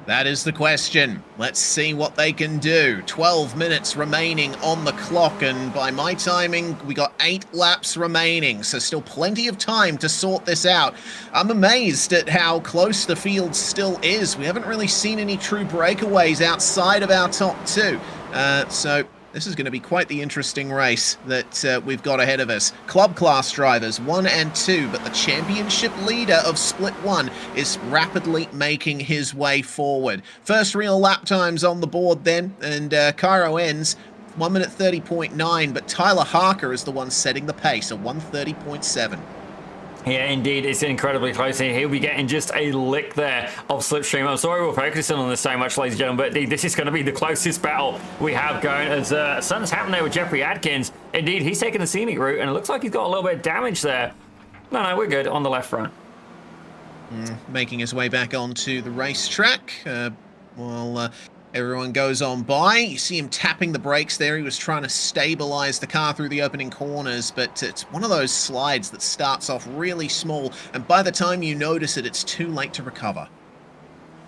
That is the question. Let's see what they can do. 12 minutes remaining on the clock, and by my timing, we got 8 laps remaining, so still plenty of time to sort this out. I'm amazed at how close the field still is. We haven't really seen any true breakaways outside of our top 2. So this is going to be quite the interesting race that we've got ahead of us. Club class drivers 1 and 2, but the championship leader of Split 1 is rapidly making his way forward. First real lap times on the board then, and Cairo Ends 1 minute 30.9, but Tyler Harker is the one setting the pace at 1:30.7. Yeah, indeed, it's incredibly close here. He'll be getting just a lick there of Slipstream. I'm sorry we're focusing on this so much, ladies and gentlemen, but indeed, this is going to be the closest battle we have going, as something's happened there with Jeffrey Adkins. Indeed, he's taking the scenic route, and it looks like he's got a little bit of damage there. No, we're good on the left front. Making his way back onto the racetrack. Everyone goes on by. You see him tapping the brakes there. He was trying to stabilize the car through the opening corners, but it's one of those slides that starts off really small, and by the time you notice it, it's too late to recover.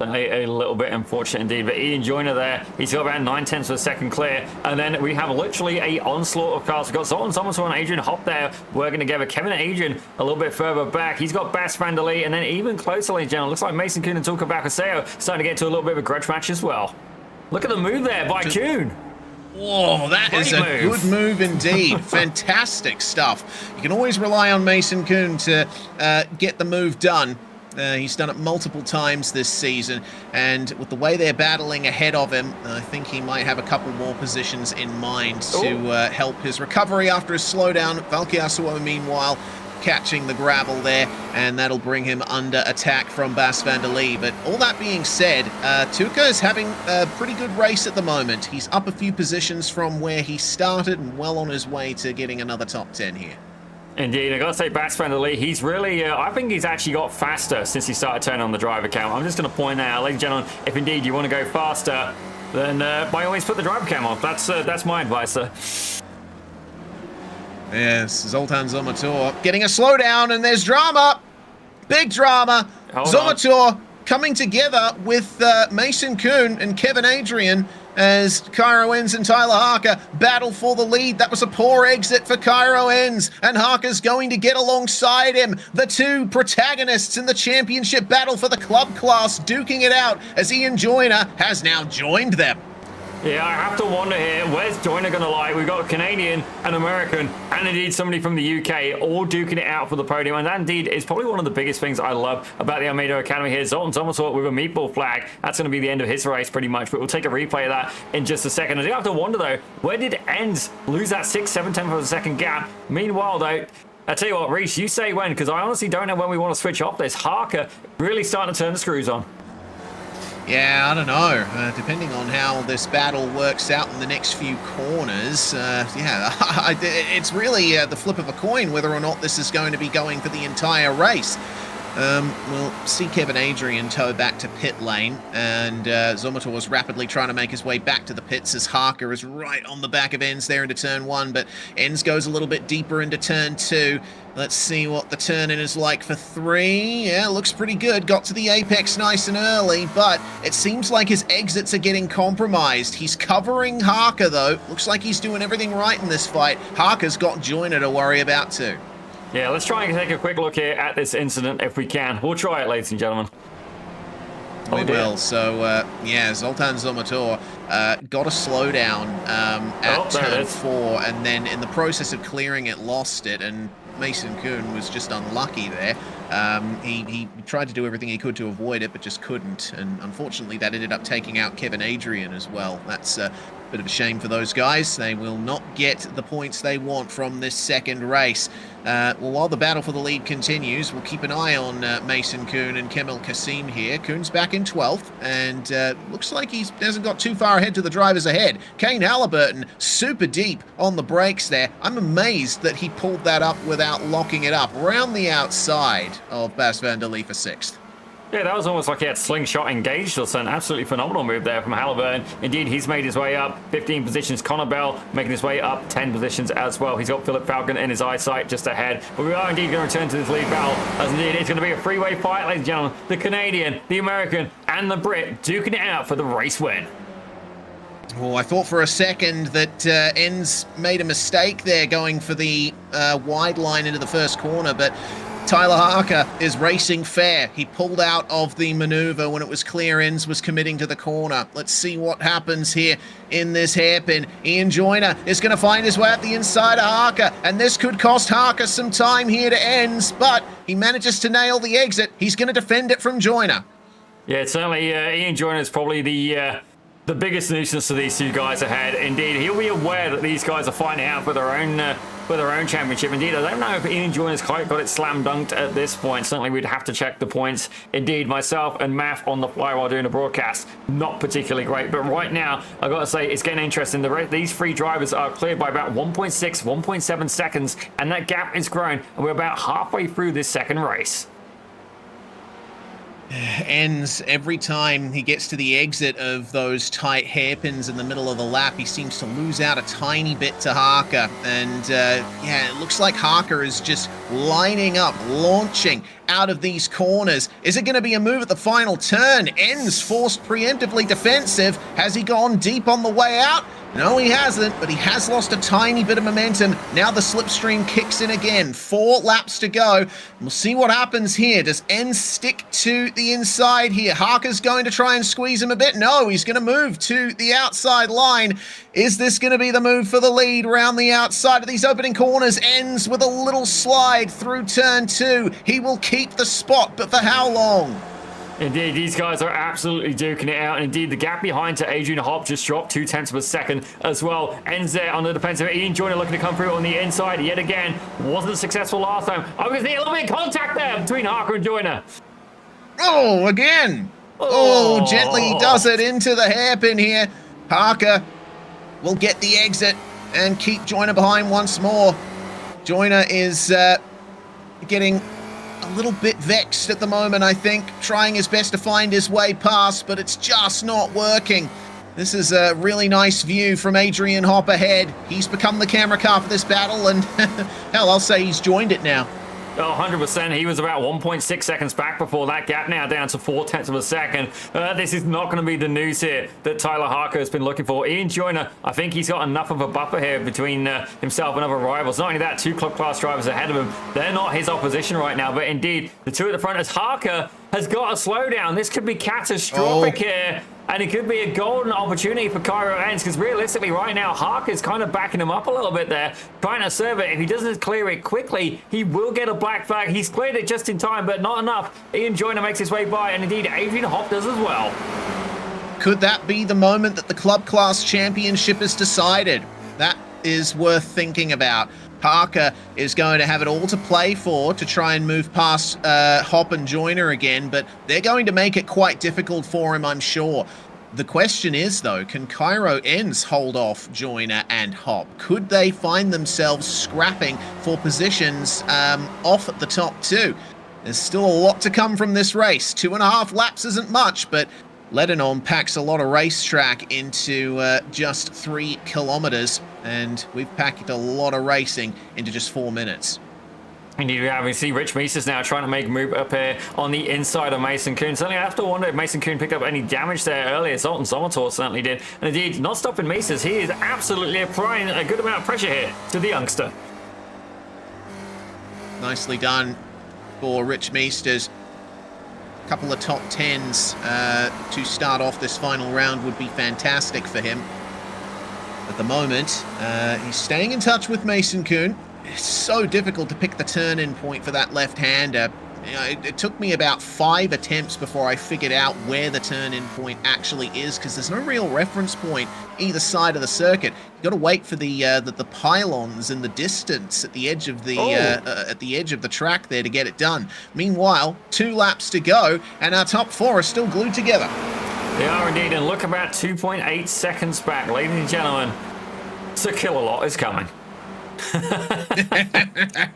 A little bit unfortunate indeed, but Ian Joyner there, he's got about 9 tenths of a second clear, and then we have literally a onslaught of cars. We've got Zoltan Zomator and Adrian Hopp there working together. Kevin and Adrian a little bit further back. He's got Bas van der Lee, and then even closer, ladies and gentlemen, looks like Mason Kuhn and Tuka Bakaseo starting to get into a little bit of a grudge match as well. Look at the move there by Kuhn. Whoa, that is a good move indeed. Fantastic stuff. You can always rely on Mason Kuhn to get the move done. He's done it multiple times this season, and with the way they're battling ahead of him, I think he might have a couple more positions in mind to help his recovery after his slowdown. Valkyasuo, meanwhile, catching the gravel there, and that'll bring him under attack from Bas van der Lee. But all that being said, Tuka is having a pretty good race at the moment. He's up a few positions from where he started and well on his way to getting another top 10 here. Indeed, I gotta say, Bas van der Lee, he's really, I think he's actually got faster since he started turning on the driver cam. I'm just gonna point out, ladies and gentlemen, if indeed you want to go faster, then by all means put the driver cam on. That's my advice, sir. Yes, Zoltan Zomator getting a slowdown, and there's drama. Big drama. Zomator coming together with Mason Kuhn and Kevin Adrian as Cairo Ends and Tyler Harker battle for the lead. That was a poor exit for Cairo Ends, and Harker's going to get alongside him. The two protagonists in the championship battle for the club class duking it out as Ian Joyner has now joined them. Yeah, I have to wonder here, where's Joyner going to lie? We've got a Canadian, an American, and indeed somebody from the UK all duking it out for the podium. And that indeed is probably one of the biggest things I love about the Almeida Academy here. Zoltan Zomator with a meatball flag. That's going to be the end of his race pretty much, but we'll take a replay of that in just a second. I do have to wonder though, where did Ends lose that 6-7 tenths of a second gap? Meanwhile though, I tell you what, Reese, you say when, because I honestly don't know when we want to switch off this. Harker really starting to turn the screws on. Yeah, I don't know. Depending on how this battle works out in the next few corners, it's really the flip of a coin whether or not this is going to be going for the entire race. We'll see Kevin Adrian tow back to pit lane, and Zomator was rapidly trying to make his way back to the pits as Harker is right on the back of Ends there into turn 1, but Ends goes a little bit deeper into turn 2. Let's see what the turn-in is like for 3. Yeah, looks pretty good. Got to the apex nice and early, but it seems like his exits are getting compromised. He's covering Harker, though. Looks like he's doing everything right in this fight. Harker's got Joyner to worry about, too. Yeah, let's try and take a quick look here at this incident if we can. We'll try it, ladies and gentlemen. We will. So, Zoltan Zomator got a slowdown at turn 4, and then in the process of clearing it, lost it, and Mason Kuhn was just unlucky there. He tried to do everything he could to avoid it, but just couldn't. And unfortunately, that ended up taking out Kevin Adrian as well. That's a bit of a shame for those guys. They will not get the points they want from this second race. Well, while the battle for the lead continues, we'll keep an eye on Mason Kuhn and Kemal Kasim here. Kuhn's back in 12th, and looks like he hasn't got too far ahead to the drivers ahead. Kane Halliburton, super deep on the brakes there. I'm amazed that he pulled that up without locking it up. Round the outside of Bas van der Lee for 6th. Yeah, that was almost like he had slingshot engaged or something. Absolutely phenomenal move there from Halliburton. Indeed, he's made his way up 15 positions. Connor Bell making his way up 10 positions as well. He's got Philip Falcon in his eyesight just ahead. But we are indeed going to return to this lead battle, as indeed it's going to be a freeway fight, ladies and gentlemen. The Canadian, the American, and the Brit duking it out for the race win. Oh, I thought for a second that Enns made a mistake there going for the wide line into the first corner, but Tyler Harker is racing fair. He pulled out of the maneuver when it was clear Enns was committing to the corner. Let's see what happens here in this hairpin. Ian Joyner is going to find his way up the inside of Harker, and this could cost Harker some time here to Enns, but he manages to nail the exit. He's going to defend it from Joyner. Yeah, certainly Ian Joyner is probably the biggest nuisance to these two guys ahead. Indeed, he'll be aware that these guys are fighting out for their own championship. Indeed, I don't know if Ian Joyner's quite got it slam dunked at this point. Certainly, we'd have to check the points. Indeed, myself and Math on the fly while doing the broadcast, not particularly great. But right now, I've got to say, it's getting interesting. These three drivers are cleared by about 1.6, 1.7 seconds, and that gap is growing. And we're about halfway through this second race. Enns, every time he gets to the exit of those tight hairpins in the middle of the lap, he seems to lose out a tiny bit to Harker. And yeah, it looks like Harker is just lining up, launching out of these corners. Is it going to be a move at the final turn? Enns forced preemptively defensive. Has he gone deep on the way out? No, he hasn't, but he has lost a tiny bit of momentum. Now the slipstream kicks in again. 4 laps to go. We'll see what happens here. Does Enns stick to the inside here? Harker's going to try and squeeze him a bit. No, he's going to move to the outside line. Is this going to be the move for the lead round the outside of these opening corners? Enns with a little slide through turn 2. He will keep the spot, but for how long? Indeed, these guys are absolutely duking it out. And indeed, the gap behind to Adrian Hopp just dropped 0.2 of a second as well. Ends there on the defensive. Ian Joyner looking to come through on the inside yet again. Wasn't successful last time. Oh, we see a little bit of contact there between Harker and Joyner. Oh, again. Oh, gently does it into the hairpin here. Harker will get the exit and keep Joyner behind once more. Joyner is getting a little bit vexed at the moment, I think, trying his best to find his way past, but it's just not working. This is a really nice view from Adrian Hopp ahead. He's become the camera car for this battle, and hell, I'll say he's joined it now. Oh, 100%. He was about 1.6 seconds back before that gap, now down to 0.4 of a second. This is not going to be the news here that Tyler Harker has been looking for. Ian Joyner, I think he's got enough of a buffer here between himself and other rivals. Not only that, 2 club class drivers ahead of him. They're not his opposition right now, but indeed, the 2 at the front as Harker has got a slowdown. This could be catastrophic here. And it could be a golden opportunity for Cairo Enns, because realistically right now, Harker's kind of backing him up a little bit there, trying to serve it. If he doesn't clear it quickly, he will get a black flag. He's cleared it just in time, but not enough. Ian Joyner makes his way by, and indeed, Adrian Hopp does as well. Could that be the moment that the Club Class Championship is decided? That is worth thinking about. Harker is going to have it all to play for to try and move past Hopp and Joyner again, but they're going to make it quite difficult for him, I'm sure. The question is, though, can Cairo Enns hold off Joyner and Hopp? Could they find themselves scrapping for positions off at the top 2? There's still a lot to come from this race. 2.5 laps isn't much, but Ledenon packs a lot of racetrack into just 3 kilometers, and we've packed a lot of racing into just 4 minutes. Indeed, we see Rich Meesters now trying to make a move up here on the inside of Mason Kuhn. Certainly, I have to wonder if Mason Kuhn picked up any damage there earlier. Zoltan Somator certainly did. And indeed, not stopping Meesters. He is absolutely applying a good amount of pressure here to the youngster. Nicely done for Rich Meesters. A couple of top 10s to start off this final round would be fantastic for him. At the moment, he's staying in touch with Mason Kuhn. It's so difficult to pick the turn-in point for that left-hander. It took me about 5 attempts before I figured out where the turn-in point actually is, because there's no real reference point either side of the circuit. You got to wait for the pylons in the distance at the edge of the track there to get it done. Meanwhile, 2 laps to go, and our top 4 are still glued together. They are indeed, and look about 2.8 seconds back, ladies and gentlemen. Sir Kill-A-Lot is coming.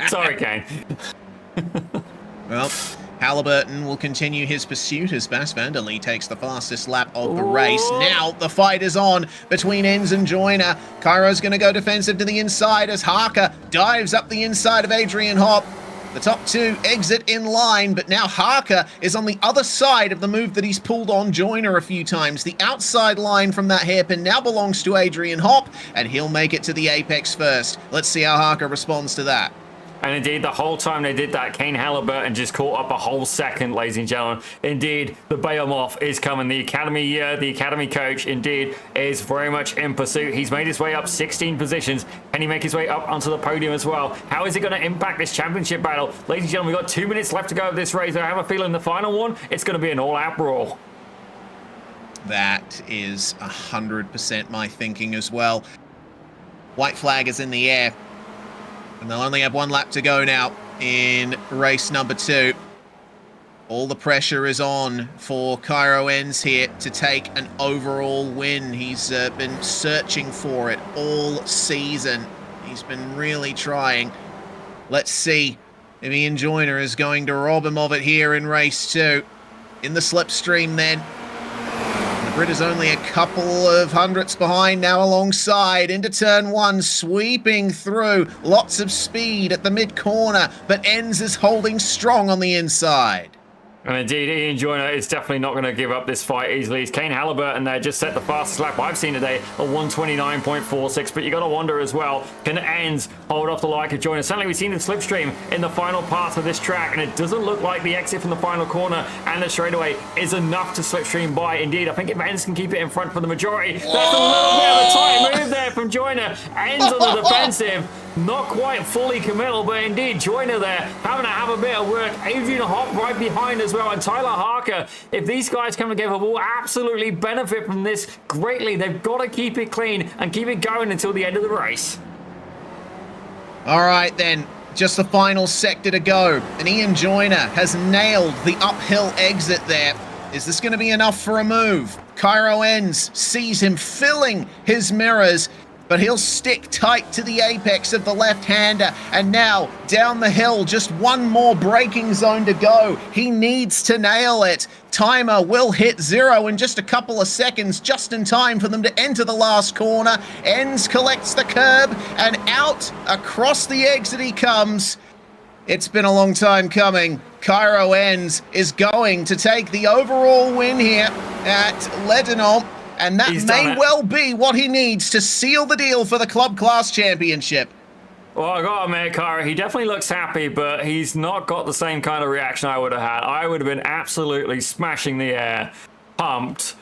Sorry, Kane. Well, Halliburton will continue his pursuit as Bas van der Leie takes the fastest lap of the race. Now the fight is on between Enz and Joyner. Cairo's going to go defensive to the inside as Harker dives up the inside of Adrian Hopp. The top 2 exit in line, but now Harker is on the other side of the move that he's pulled on Joyner a few times. The outside line from that hairpin now belongs to Adrian Hopp, and he'll make it to the apex first. Let's see how Harker responds to that. And indeed, the whole time they did that, Kane Halliburton just caught up a whole second, ladies and gentlemen. Indeed, the Behemoth is coming. The academy coach, indeed, is very much in pursuit. He's made his way up 16 positions. Can he make his way up onto the podium as well? How is it going to impact this championship battle? Ladies and gentlemen, we've got 2 minutes left to go of this race. I have a feeling the final one, it's going to be an all-out brawl. That is 100% my thinking as well. White flag is in the air. And they'll only have 1 lap to go now in race number 2. All the pressure is on for Cairo Enz here to take an overall win. He's been searching for it all season. He's been really trying. Let's see if Ian Joyner is going to rob him of it here in race 2. In the slipstream then. The Brit is only a couple of hundredths behind now alongside. Into turn 1, sweeping through. Lots of speed at the mid-corner, but Enz is holding strong on the inside. And indeed, Ian Joyner is definitely not going to give up this fight easily. It's Kane Halliburton there just set the fastest lap I've seen today, a 129.46. But you got to wonder as well, can Enz hold off the like of Joyner? Certainly, we've seen him slipstream in the final part of this track, and it doesn't look like the exit from the final corner and the straightaway is enough to slipstream by. Indeed, I think if Enz can keep it in front for the majority, that's a little bit of a tight move there from Joyner. Enz on the defensive. Not quite fully committal, but indeed, Joyner there having to have a bit of work. Adrian Hopp right behind as well, and Tyler Harker. If these guys come together, will absolutely benefit from this greatly. They've got to keep it clean and keep it going until the end of the race. All right, then. Just the final sector to go. And Ian Joyner has nailed the uphill exit there. Is this going to be enough for a move? Cairo Enz sees him filling his mirrors, but he'll stick tight to the apex of the left-hander. And now, down the hill, just 1 more braking zone to go. He needs to nail it. Timer will hit 0 in just a couple of seconds, just in time for them to enter the last corner. Enz collects the curb, and out across the exit he comes. It's been a long time coming. Cairo Enz is going to take the overall win here at Ledenon. And that may well be what he needs to seal the deal for the Club Class Championship. Well, I got to admit, Cairo, he definitely looks happy, but he's not got the same kind of reaction I would have had. I would have been absolutely smashing the air, pumped.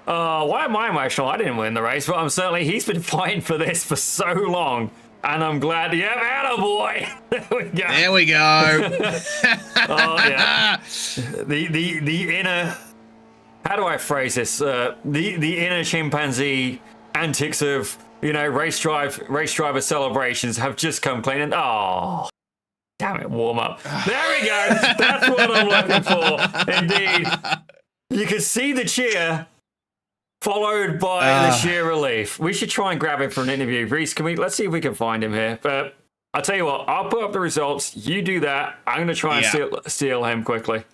Why am I emotional? I didn't win the race, but he's been fighting for this for so long. And I'm glad, attaboy. There we go. Oh, yeah. The inner... How do I phrase this? The inner chimpanzee antics of, race driver celebrations have just come clean, and damn it, warm up. There we go. That's what I'm looking for. Indeed. You can see the cheer followed by the sheer relief. We should try and grab him for an interview. Reese, let's see if we can find him here. But I'll tell you what, I'll put up the results. You do that. I'm going to try and steal him quickly.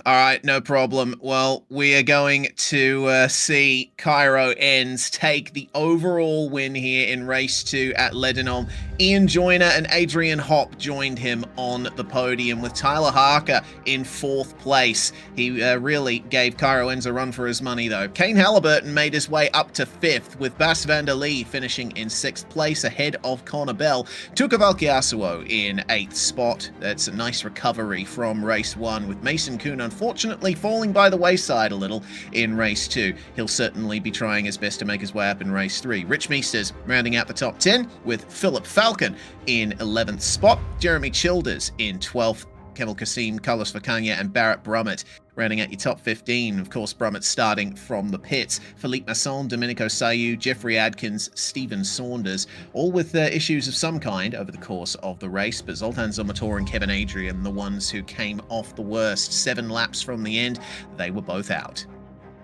All right, no problem. Well, we are going to see Cairo Enz take the overall win here in race 2 at Ledenon. Ian Joyner and Adrian Hopp joined him on the podium, with Tyler Harker in 4th place. He really gave Cairo Enz a run for his money, though. Kane Halliburton made his way up to 5th, with Bas van der Leie finishing in 6th place ahead of Connor Bell. Tuka Valkyasuo in 8th spot. That's a nice recovery from race 1, with Mason Kuhn unfortunately falling by the wayside a little in race 2. He'll certainly be trying his best to make his way up in race 3. Rich Meesters rounding out the top 10, with Philip Falcon in 11th spot, Jeremy Childers in 12th, Kemal Kassim, Carlos Vacania, and Barrett Brummett rounding out your top 15. Of course, Brummett starting from the pits. Philippe Masson, Domenico Sayu, Jeffrey Adkins, Stephen Saunders, all with issues of some kind over the course of the race. But Zoltan Zomotor and Kevin Adrian, the ones who came off the worst. 7 laps from the end, they were both out.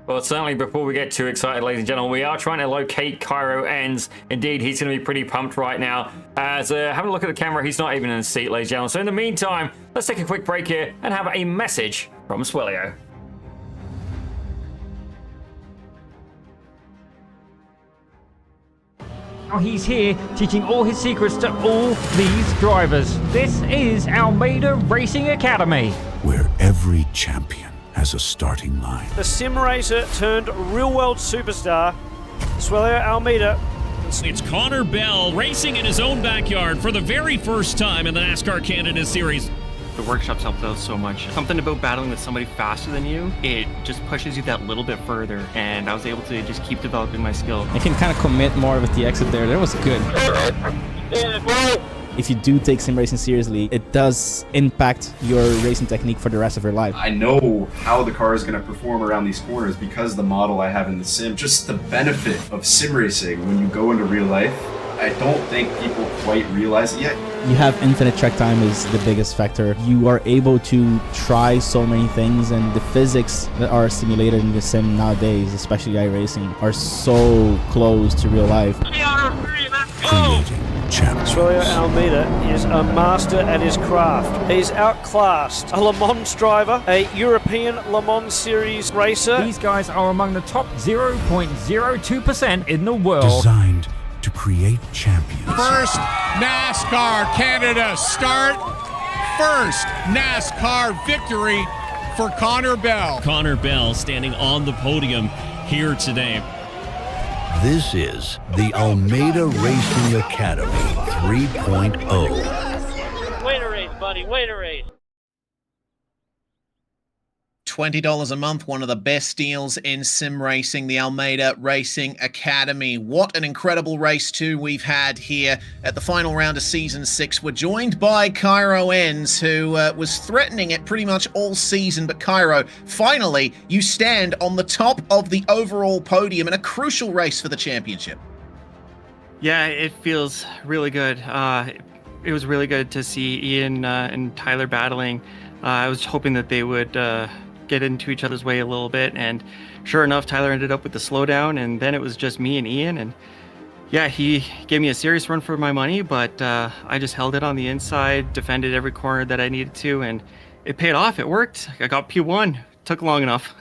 Well, certainly before we get too excited, ladies and gentlemen, we are trying to locate Cairo Enns. Indeed, he's going to be pretty pumped right now. As having a look at the camera, he's not even in the seat, ladies and gentlemen. So in the meantime, let's take a quick break here and have a message from Swellio. Now he's here teaching all his secrets to all these drivers. This is Almeida Racing Academy, where every champion has a starting line. The sim racer turned real world superstar, Swellio Almeida. It's Connor Bell racing in his own backyard for the very first time in the NASCAR Canada Series. The workshops helped out so much. Something about battling with somebody faster than you, it just pushes you that little bit further, and I was able to just keep developing my skill. I can kind of commit more with the exit there. That was good. If you do take sim racing seriously, it does impact your racing technique for the rest of your life. I know how the car is going to perform around these corners because of the model I have in the sim. Just the benefit of sim racing when you go into real life, I don't think people quite realize it yet. You have infinite track time is the biggest factor. You are able to try so many things, and the physics that are simulated in the sim nowadays, especially iRacing, are so close to real life. Creating champions. Swellio Almeida is a master at his craft. He's outclassed a Le Mans driver, a European Le Mans Series racer. These guys are among the top 0.02% in the world. Designed to create champions. First NASCAR Canada start. First NASCAR victory for Connor Bell. Connor Bell standing on the podium here today. This is the Almeida Racing Academy 3.0. Wait a race, buddy, wait a race. $20 a month, one of the best deals in sim racing, the Almeida Racing Academy. What an incredible race too we've had here at the final round of Season 6. We're joined by Cairo Enns, who was threatening it pretty much all season, but Cairo, finally, you stand on the top of the overall podium in a crucial race for the championship. Yeah, it feels really good. It was really good to see Ian and Tyler battling. I was hoping that they would get into each other's way a little bit, and sure enough, Tyler ended up with the slowdown, and then it was just me and Ian, and yeah, he gave me a serious run for my money, but I just held it on the inside, defended every corner that I needed to, and it paid off. It worked. I got P1. Took long enough.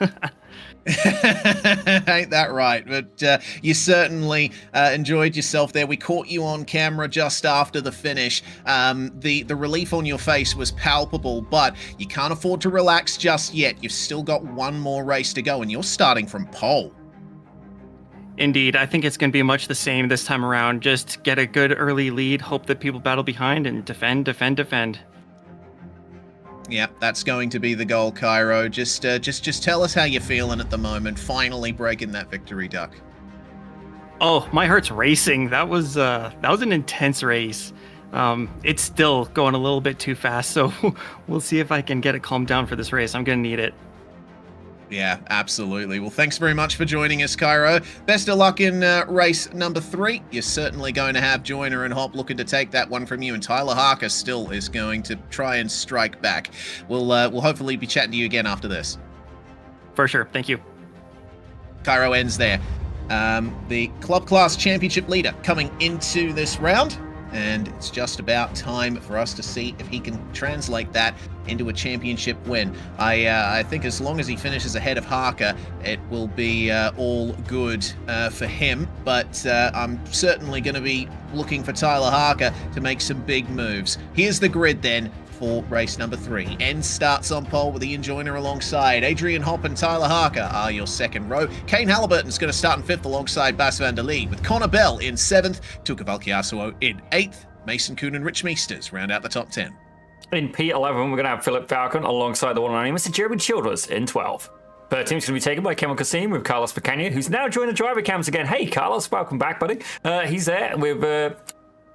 Ain't that right? But you certainly enjoyed yourself there. We caught you on camera just after the finish. The relief on your face was palpable, but you can't afford to relax just yet. You've still got one more race to go, and you're starting from pole. Indeed, I think it's going to be much the same this time around. Just get a good early lead, hope that people battle behind, and defend. Yeah, that's going to be the goal, Cairo. Just tell us how you're feeling at the moment, finally breaking that victory duck. Oh, my heart's racing. That was an intense race. It's still going a little bit too fast, so we'll see if I can get it calmed down for this race. I'm going to need it. Yeah, absolutely. Well, thanks very much for joining us, Cairo. Best of luck in race number 3. You're certainly going to have Joyner and Hop looking to take that one from you, and Tyler Harker still is going to try and strike back. We'll hopefully be chatting to you again after this. For sure. Thank you. Cairo Enns there. The Club Class Championship leader coming into this round, and it's just about time for us to see if he can translate that into a championship win. I think as long as he finishes ahead of Harker, it will be all good for him, but I'm certainly going to be looking for Tyler Harker to make some big moves. Here's the grid then for race number 3. Enns starts on pole with Ian Joyner alongside. Adrian Hopp and Tyler Harker are your second row. Kane Halliburton's going to start in 5th alongside Bas van der Lee, with Connor Bell in 7th, Tuka Valkiasuo in 8th. Mason Kuhn and Rich Meesters round out the top 10. In P11, we're going to have Philip Falcon alongside the one and only Mr. Jeremy Childress in 12th. Third team's going to be taken by Kemal Kassim with Carlos Vacania, who's now joined the driver cams again. Hey, Carlos, welcome back, buddy. He's there with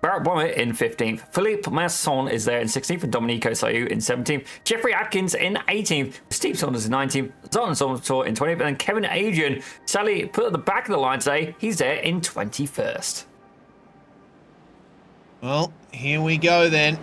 Barrett Bonnet in 15th. Philippe Masson is there in 16th. And Domenico Sayu in 17th. Jeffrey Atkins in 18th. Steve Saunders in 19th. Zoltan Saunders in 20th. And then Kevin Adrian, sadly put at the back of the line today. He's there in 21st. Well, here we go then.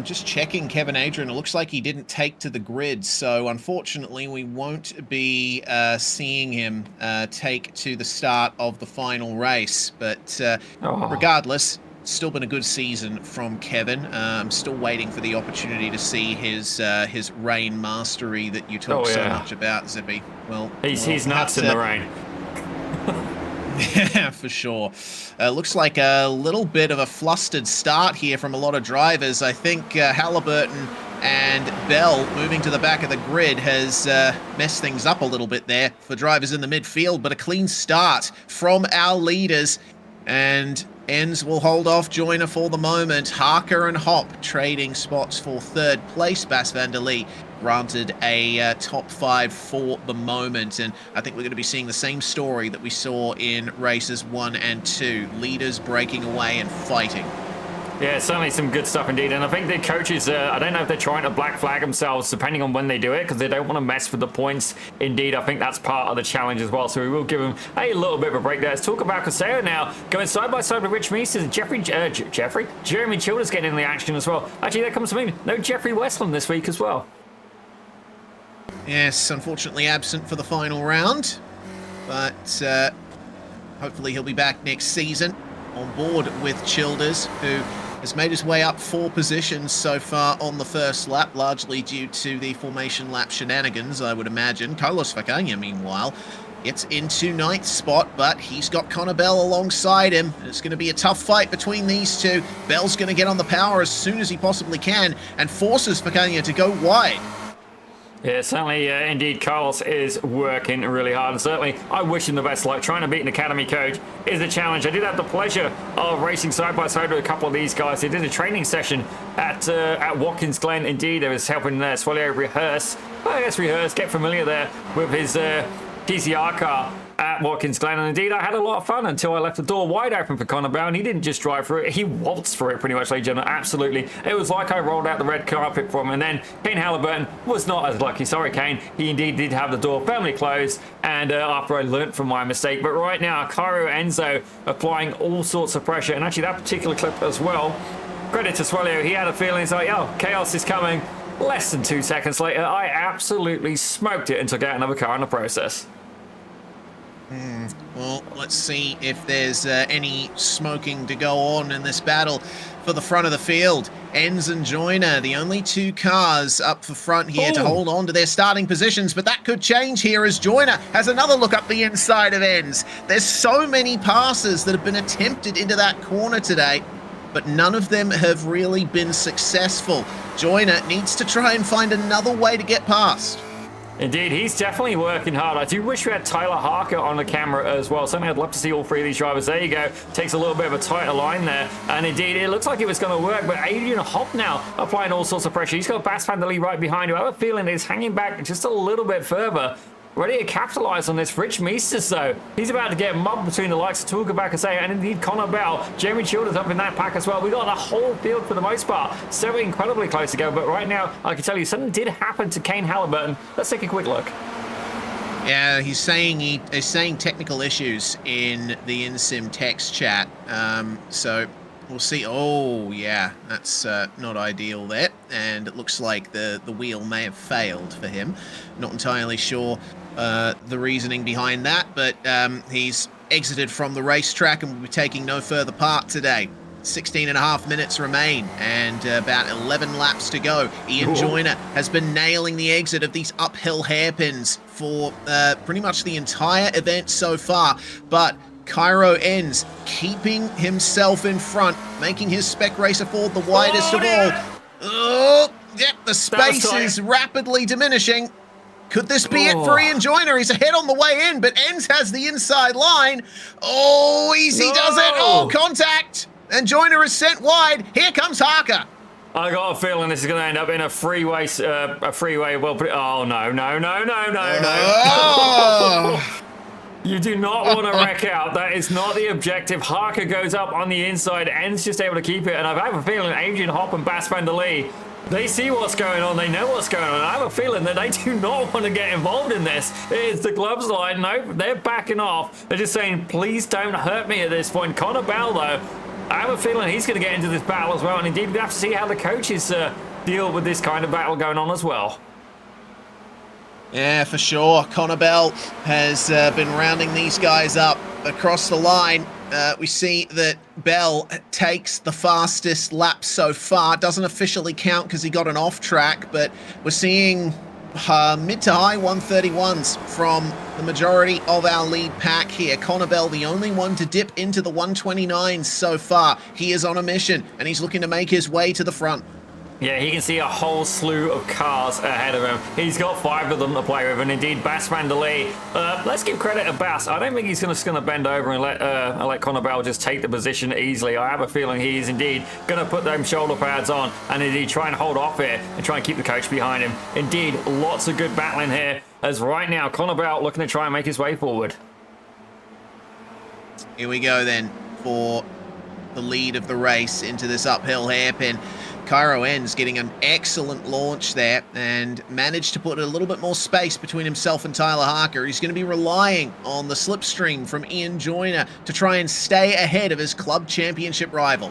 Just checking Kevin Adrian. It looks like he didn't take to the grid, so unfortunately we won't be seeing him take to the start of the final race. But regardless, it's still been a good season from Kevin. I'm still waiting for the opportunity to see his rain mastery that you talk so much about, Zippy. Well, he's nuts in the rain. Yeah, for sure. Looks like a little bit of a flustered start here from a lot of drivers. I think Halliburton and Bell moving to the back of the grid has messed things up a little bit there for drivers in the midfield, but a clean start from our leaders. And Enns will hold off Joyner for the moment. Harker and Hop trading spots for third place. Bas van der Lee granted a top 5 for the moment. And I think we're going to be seeing the same story that we saw in races 1 and 2. Leaders breaking away and fighting. Yeah, certainly some good stuff indeed. And I think the coaches, I don't know if they're trying to black flag themselves depending on when they do it, because they don't want to mess with the points. Indeed, I think that's part of the challenge as well. So we will give them a little bit of a break there. Let's talk about Coseo now. Going side by side with Rich Meesters and Jeremy Childers getting in the action as well. Actually, that comes to me. No Jeffrey Westland this week as well. Yes, unfortunately absent for the final round. But hopefully he'll be back next season on board with Childers, who has made his way up 4 positions so far on the first lap, largely due to the formation lap shenanigans, I would imagine. Carlos Facagna, meanwhile, gets into 9th spot, but he's got Connor Bell alongside him. It's going to be a tough fight between these two. Bell's going to get on the power as soon as he possibly can and forces Facagna to go wide. Yeah, certainly, indeed, Carlos is working really hard, and certainly I wish him the best luck. Trying to beat an academy coach is a challenge. I did have the pleasure of racing side by side with a couple of these guys. They did a training session at Watkins Glen. Indeed, they was helping Swallow rehearse, get familiar there with his TCR car at Watkins Glen, and indeed I had a lot of fun until I left the door wide open for Connor Brown. He didn't just drive through it, he waltzed through it pretty much, ladies and gentlemen. Absolutely, it was like I rolled out the red carpet for him. And then Kane Halliburton was not as lucky. Sorry, Kane, he indeed did have the door firmly closed, and after I learnt from my mistake. But right now, Cairo Enzo applying all sorts of pressure, and actually that particular clip as well, credit to Swello, he had a feeling, it's like, oh, chaos is coming. Less than 2 seconds later, I absolutely smoked it and took out another car in the process. Well, let's see if there's any smoking to go on in this battle for the front of the field. Enns and Joyner, the only 2 cars up the front here to hold on to their starting positions, but that could change here as Joyner has another look up the inside of Enns. There's so many passes that have been attempted into that corner today, but none of them have really been successful. Joyner needs to try and find another way to get past. Indeed, he's definitely working hard. I do wish we had Tyler Harker on the camera as well. Certainly, I'd love to see all 3 of these drivers. There you go. Takes a little bit of a tighter line there. And indeed, it looks like it was going to work. But Adrian Hopp now applying all sorts of pressure. He's got Bas van der Lee right behind him. I have a feeling he's hanging back just a little bit further. Ready to capitalize on this. Rich Meesters, though, he's about to get mugged between the likes of Tuga Bakase and indeed Connor Bell. Jeremy Childers up in that pack as well. We got the whole field for the most part. So incredibly close to go. But right now, I can tell you, something did happen to Kane Halliburton. Let's take a quick look. Yeah, he's saying technical issues in the InSim text chat. So we'll see. Oh, yeah, that's not ideal there. And it looks like the wheel may have failed for him. Not entirely sure the reasoning behind that, but he's exited from the racetrack and will be taking no further part today. 16.5 minutes remain and about 11 laps to go. Ian Joyner has been nailing the exit of these uphill hairpins for pretty much the entire event so far, but Cairo Enns keeping himself in front, making his spec racer Ford the widest of all. Oh, yep, the space is rapidly diminishing. Could this be it for Ian Joyner? He's ahead on the way in, but Enns has the inside line. Oh, easy does it. Oh, contact. And Joyner is sent wide. Here comes Harker. I got a feeling this is going to end up in a freeway. Oh, no. Oh. You do not want to wreck out. That is not the objective. Harker goes up on the inside, N's just able to keep it. And I have a feeling Adrian Hopp and Bas van der Lee, they see what's going on. They know what's going on. I have a feeling that they do not want to get involved in this. It's the gloves line. No, they're backing off. They're just saying, please don't hurt me at this point. Connor Bell, though, I have a feeling he's going to get into this battle as well. And indeed, we have to see how the coaches deal with this kind of battle going on as well. Yeah, for sure. Connor Bell has been rounding these guys up across the line. We see that Bell takes the fastest lap so far. Doesn't officially count because he got an off track, but we're seeing mid to high 131s from the majority of our lead pack here. Connor Bell, the only one to dip into the 129s so far. He is on a mission, and he's looking to make his way to the front. Yeah, he can see a whole slew of cars ahead of him. He's got 5 of them to play with, and indeed, Bas van der Lee. Let's give credit to Bas. I don't think he's just going to bend over and let Connor Bell just take the position easily. I have a feeling he is indeed going to put them shoulder pads on and indeed try and hold off here and try and keep the coach behind him. Indeed, lots of good battling here, as right now, Connor Bell looking to try and make his way forward. Here we go then for the lead of the race into this uphill hairpin. Cairo N's getting an excellent launch there and managed to put a little bit more space between himself and Tyler Harker. He's going to be relying on the slipstream from Ian Joyner to try and stay ahead of his club championship rival.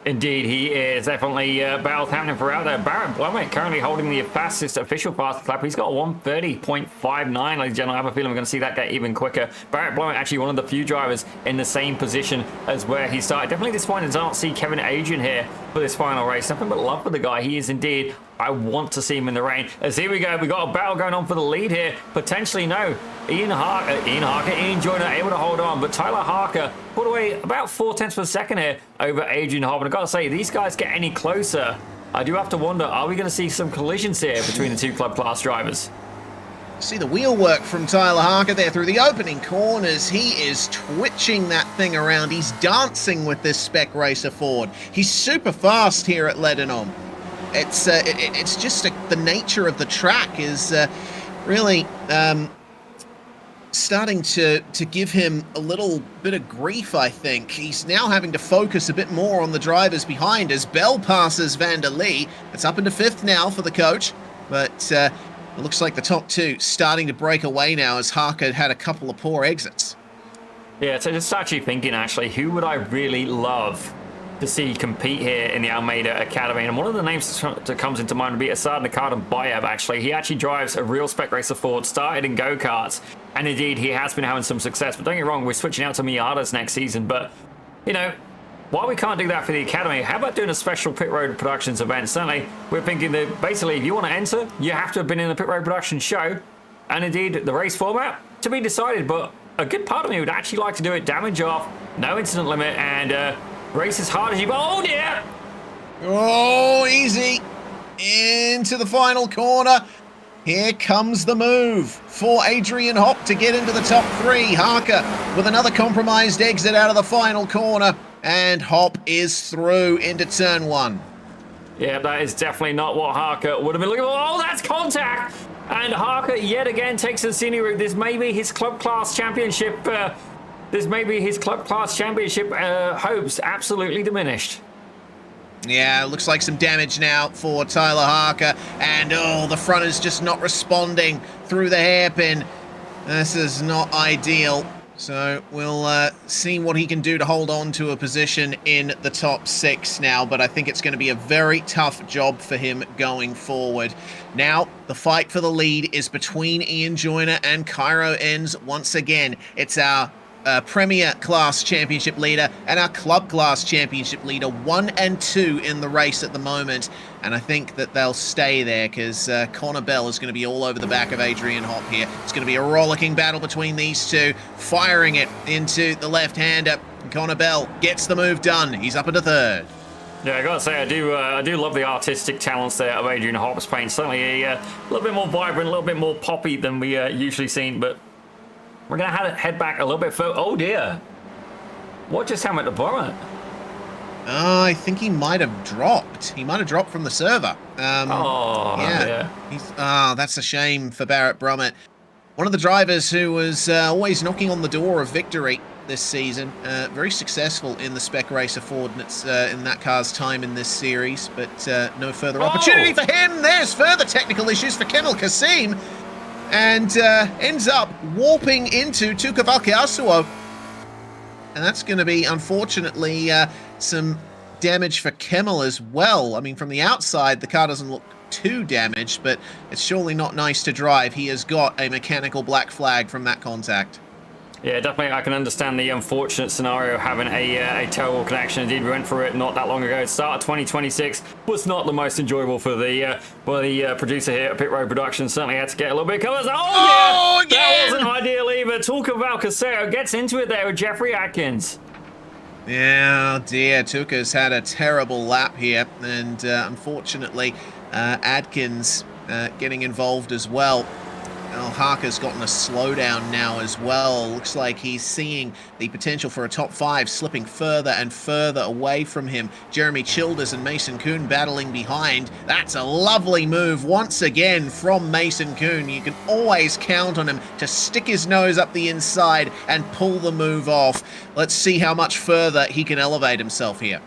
Indeed, he is. Definitely battles happening throughout there. Barrett Blumett currently holding the fastest official fastest lap. He's got a 1:30.59, ladies and gentlemen. I have a feeling we're going to see that get even quicker. Barrett Blumett actually one of the few drivers in the same position as where he started. Definitely disappointed to not see Kevin Adrian here for this final race. Nothing but love for the guy. He is indeed. I want to see him in the rain. As here we go. We got a battle going on for the lead here. Potentially no. Ian Joyner able to hold on, but Tyler Harker put away about 0.4 of a second here over Adrian Hobb. And I got to say, these guys get any closer, I do have to wonder, are we going to see some collisions here between the two club class drivers? See the wheel work from Tyler Harker there through the opening corners. He is twitching that thing around. He's dancing with this Spec Racer Ford. He's super fast here at Ledenon. It's just the nature of the track is really starting to give him a little bit of grief, I think. He's now having to focus a bit more on the drivers behind as Bell passes Van der Lee. It's up into 5th now for the coach, but it looks like the top 2 starting to break away now as Harker had a couple of poor exits. Yeah, so just actually thinking, who would I really love to see compete here in the Almeida Academy? And one of the names that comes into mind would be Assad Bayev, actually. He actually drives a real Spec Racer Ford, started in go-karts, and indeed he has been having some success. But don't get me wrong, we're switching out to Miatas next season, but, you know, while we can't do that for the Academy, how about doing a special Pit Road Productions event? Certainly, we're thinking that basically if you want to enter, you have to have been in the Pit Road Production show, and indeed the race format, to be decided, but a good part of me would actually like to do it damage off, no incident limit, and race as hard as you... Oh, dear! Oh, easy. Into the final corner. Here comes the move for Adrian Hopp to get into the top 3. Harker with another compromised exit out of the final corner. And Hopp is through into turn 1. Yeah, that is definitely not what Harker would have been looking for. Oh, that's contact! And Harker yet again takes the scenic route. This may be his club class championship... hopes absolutely diminished. Yeah, looks like some damage now for Tyler Harker. And, oh, the front is just not responding through the hairpin. This is not ideal. So we'll see what he can do to hold on to a position in the top 6 now. But I think it's going to be a very tough job for him going forward. Now, the fight for the lead is between Ian Joyner and Cairo N's once again. It's our Premier Class Championship leader and our Club Class Championship leader, 1 and 2 in the race at the moment. And I think that they'll stay there because Connor Bell is going to be all over the back of Adrian Hopp here. It's going to be a rollicking battle between these two, firing it into the left-hander. Connor Bell gets the move done. He's up into 3rd. Yeah, I gotta say, I do love the artistic talents there of Adrian Hopp's paint. Certainly a little bit more vibrant, a little bit more poppy than we usually seen, but we're going to head back a little bit further. Oh, dear. What just happened to Blumett? I think he might have dropped. He might have dropped from the server. Yeah. That's a shame for Barrett Brumett. One of the drivers who was always knocking on the door of victory this season. Very successful in the Spec Racer Ford in that car's time in this series, but no further opportunity for him. There's further technical issues for Kemal Kasim, and ends up warping into Tuka Valkyasuo. And that's going to be, unfortunately, some damage for Kemal as well. I mean, from the outside, the car doesn't look too damaged, but it's surely not nice to drive. He has got a mechanical black flag from that contact. Yeah, definitely. I can understand the unfortunate scenario having a terrible connection. Indeed, we went through it not that long ago. The start of 2026 was not the most enjoyable for the producer here at Pit Road Productions. Certainly had to get a little bit covers. Oh, yeah! That wasn't ideal either. Tuka Valkyasuo gets into it there with Jeffrey Atkins. Yeah, dear. Tuka's had a terrible lap here, and unfortunately, Adkins getting involved as well. Well, Harker's gotten a slowdown now as well. Looks like he's seeing the potential for a top 5 slipping further and further away from him. Jeremy Childers and Mason Kuhn battling behind. That's a lovely move once again from Mason Kuhn. You can always count on him to stick his nose up the inside and pull the move off. Let's see how much further he can elevate himself here.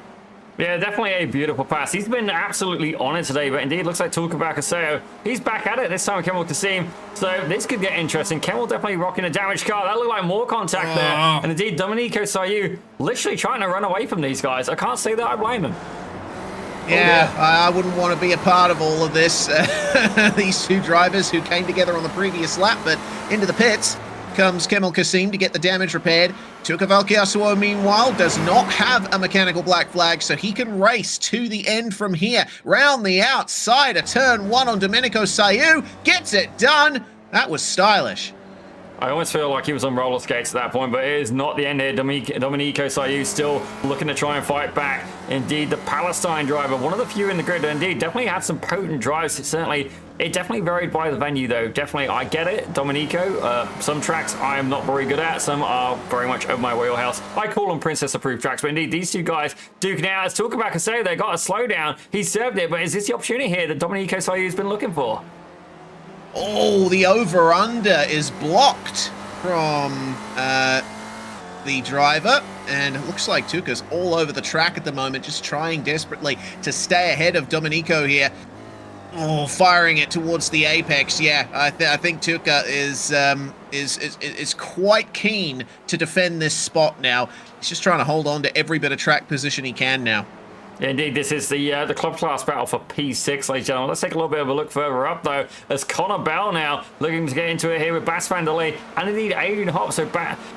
Yeah, definitely a beautiful pass. He's been absolutely on it today, but indeed looks like Tuka Valkyasuo. He's back at it this time with Kemal Kasim. So this could get interesting. Kemal definitely rocking a damaged car. That looked like more contact there. And indeed, Domenico Sayu literally trying to run away from these guys. I can't say that I blame him. Yeah, I wouldn't want to be a part of all of this. These two drivers who came together on the previous lap, but into the pits comes Kemal Kasim to get the damage repaired. Tuka Valkyasuo, meanwhile, does not have a mechanical black flag, so he can race to the end from here. Round the outside of turn 1 on Domenico Sayu. Gets it done. That was stylish. I almost feel like he was on roller skates at that point, but it is not the end here. Domenico Sayu still looking to try and fight back. Indeed, the Palestine driver, one of the few in the grid, indeed, definitely had some potent drives. It definitely varied by the venue, though. Definitely, I get it, Domenico. Some tracks I am not very good at. Some are very much over my wheelhouse. I call them princess-approved tracks, but indeed, these two guys duking out. Let's talk about Kaseo. They got a slowdown. He served it, but is this the opportunity here that Domenico Sayu's been looking for? Oh, the over-under is blocked from the driver, and it looks like Tuka's all over the track at the moment, just trying desperately to stay ahead of Domenico here. Oh, firing it towards the apex. Yeah, I think Tuka is quite keen to defend this spot now. He's just trying to hold on to every bit of track position he can now. Indeed, this is the club class battle for P6, ladies and gentlemen. Let's take a little bit of a look further up, though, as Connor Bell now looking to get into it here with Bas van der Lee and indeed Adrian Hopp. So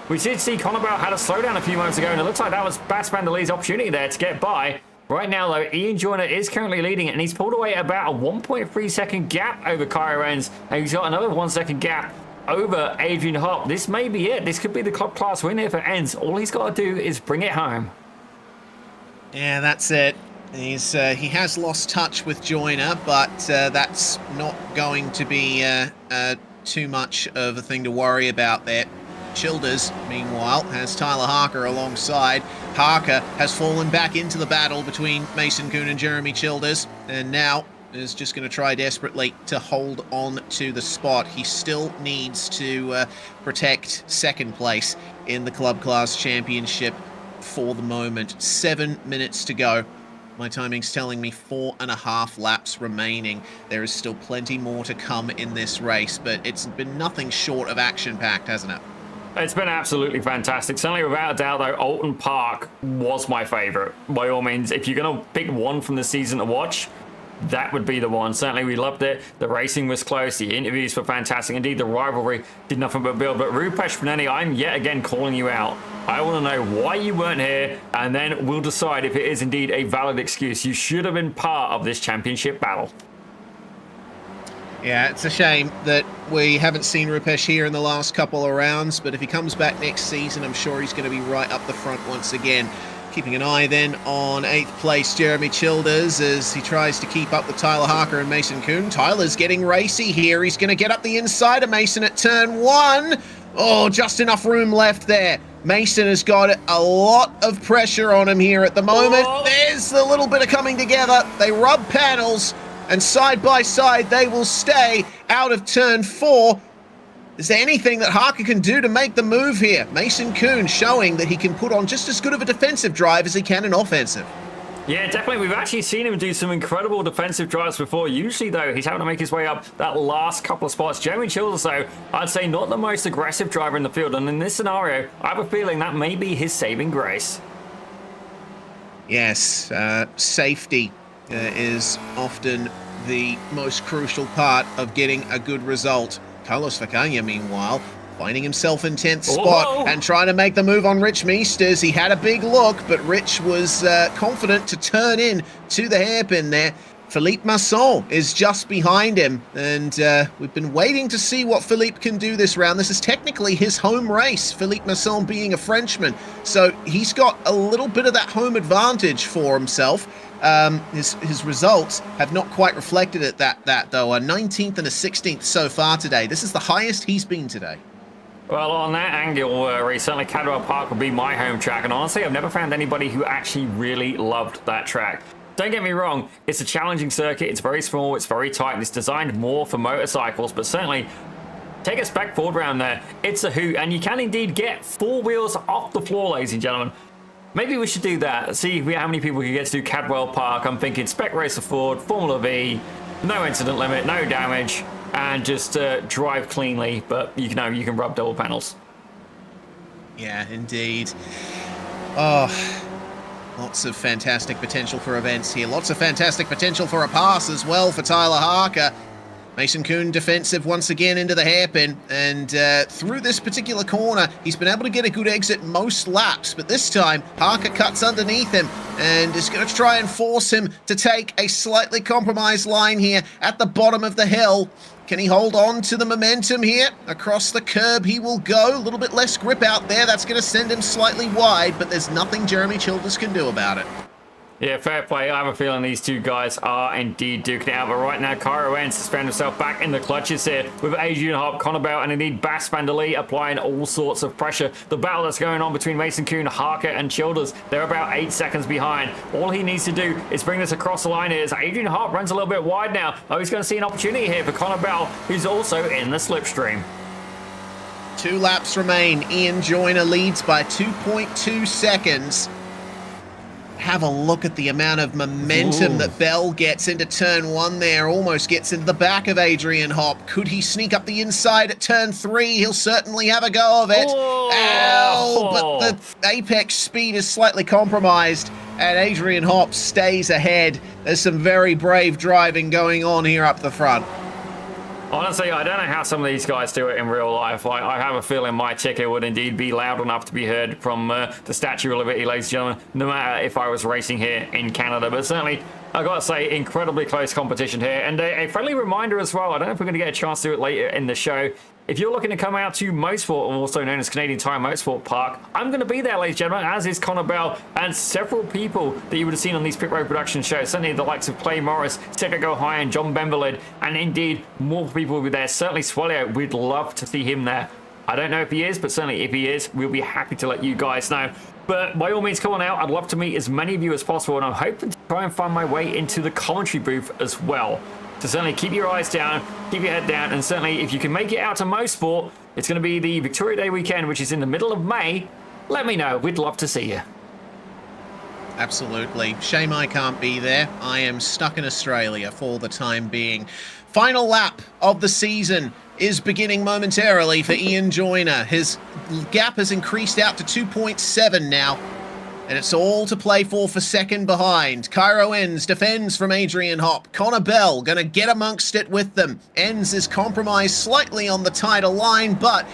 we did see Connor Bell had a slowdown a few moments ago, and it looks like that was Bas van der Lee's opportunity there to get by. Right now, though, Ian Joyner is currently leading it, and he's pulled away about a 1.3 second gap over Cairo Enns, and he's got another 1 second gap over Adrian Hopp. This may be it. This could be the club class win here for Enns. All he's got to do is bring it home. Yeah, that's it. He has lost touch with Joyner, but that's not going to be too much of a thing to worry about there. Childers, meanwhile, has Tyler Harker alongside. Harker has fallen back into the battle between Mason Kuhn and Jeremy Childers, and now is just going to try desperately to hold on to the spot. He still needs to protect second place in the Club Class Championship for the moment. 7 minutes to go. My timing's telling me 4.5 laps remaining. There is still plenty more to come in this race, but it's been nothing short of action-packed, hasn't it? It's been absolutely fantastic. Certainly, without a doubt, though, Alton Park was my favourite. By all means, if you're going to pick one from the season to watch, that would be the one. Certainly, we loved it. The racing was close. The interviews were fantastic. Indeed, the rivalry did nothing but build. But Rupesh Paneni, I'm yet again calling you out. I want to know why you weren't here, and then we'll decide if it is indeed a valid excuse. You should have been part of this championship battle. Yeah, it's a shame that we haven't seen Rupesh here in the last couple of rounds, but if he comes back next season, I'm sure he's going to be right up the front once again. Keeping an eye then on 8th place Jeremy Childers as he tries to keep up with Tyler Harker and Mason Kuhn. Tyler's getting racy here. He's going to get up the inside of Mason at turn 1. Oh, just enough room left there. Mason has got a lot of pressure on him here at the moment. There's a little bit of coming together. They rub panels, and side by side they will stay out of turn 4. Is there anything that Harker can do to make the move here? Mason Kuhn showing that he can put on just as good of a defensive drive as he can an offensive. Yeah, definitely. We've actually seen him do some incredible defensive drives before. Usually, though, he's having to make his way up that last couple of spots. Jeremy Childers, though, I'd say not the most aggressive driver in the field. And in this scenario, I have a feeling that may be his saving grace. Yes, safety is often the most crucial part of getting a good result. Carlos Vacagna, meanwhile, finding himself in 10th spot and trying to make the move on Rich Meesters. He had a big look, but Rich was confident to turn in to the hairpin there. Philippe Masson is just behind him, and we've been waiting to see what Philippe can do this round. This is technically his home race, Philippe Masson being a Frenchman, so he's got a little bit of that home advantage for himself. His results have not quite reflected it that though. A 19th and a 16th so far today. This is the highest he's been today. Well, on that angle, certainly Cadwell Park will be my home track, and honestly, I've never found anybody who actually really loved that track. Don't get me wrong, it's a challenging circuit, it's very small, it's very tight, and it's designed more for motorcycles, but certainly take a spec forward round there. It's a hoot, and you can indeed get 4 wheels off the floor, ladies and gentlemen. Maybe we should do that. See how many people can get to do Cadwell Park. I'm thinking Spec Racer Ford, Formula V, no incident limit, no damage, and just drive cleanly. But you can rub double panels. Yeah, indeed. Oh, lots of fantastic potential for events here. Lots of fantastic potential for a pass as well for Tyler Harker. Mason Kuhn defensive once again into the hairpin, and through this particular corner, he's been able to get a good exit most laps, but this time, Harker cuts underneath him and is going to try and force him to take a slightly compromised line here at the bottom of the hill. Can he hold on to the momentum here? Across the curb he will go. A little bit less grip out there. That's going to send him slightly wide, but there's nothing Jeremy Childers can do about it. Yeah, fair play. I have a feeling these two guys are indeed duking it out. But right now, Cairo Ents has found himself back in the clutches here with Adrian Hopp, Connor Bell, and indeed Bas van der Lee applying all sorts of pressure. The battle that's going on between Mason Kuhn, Harker, and Childers, they're about 8 seconds behind. All he needs to do is bring this across the line here. As Adrian Hopp runs a little bit wide now. Oh, he's going to see an opportunity here for Connor Bell, who's also in the slipstream. 2 laps remain. Ian Joyner leads by 2.2 seconds. Have a look at the amount of momentum that Bell gets into turn 1 there. Almost gets into the back of Adrian Hopp. Could he sneak up the inside at turn 3? He'll certainly have a go of it. Ow! But the apex speed is slightly compromised, and Adrian Hopp stays ahead. There's some very brave driving going on here up the front. Honestly, I don't know how some of these guys do it in real life. I have a feeling my ticker would indeed be loud enough to be heard from the Statue of Liberty, ladies and gentlemen, no matter if I was racing here in Canada. But certainly, I've got to say, incredibly close competition here. And a friendly reminder as well, I don't know if we're going to get a chance to do it later in the show. If you're looking to come out to Motorsport, also known as Canadian Tire Motorsport Park, I'm going to be there, ladies and gentlemen, as is Connor Bell and several people that you would have seen on these Pit Road production shows. Certainly the likes of Clay Morris, Cedric O'Hire, and John Benvelid, and indeed more people will be there. Certainly Swellio, we'd love to see him there. I don't know if he is, but certainly if he is, we'll be happy to let you guys know. But by all means, come on out. I'd love to meet as many of you as possible, and I'm hoping to try and find my way into the commentary booth as well. So certainly keep your eyes down, keep your head down, and certainly if you can make it out to Motorsport, it's going to be the Victoria Day weekend, which is in the middle of May. Let me know. We'd love to see you. Absolutely. Shame I can't be there. I am stuck in Australia for the time being. Final lap of the season is beginning momentarily for Ian Joyner. His gap has increased out to 2.7 now. And it's all to play for second behind. Cairo Enns defends from Adrian Hopp. Connor Bell going to get amongst it with them. Enns is compromised slightly on the tighter line, but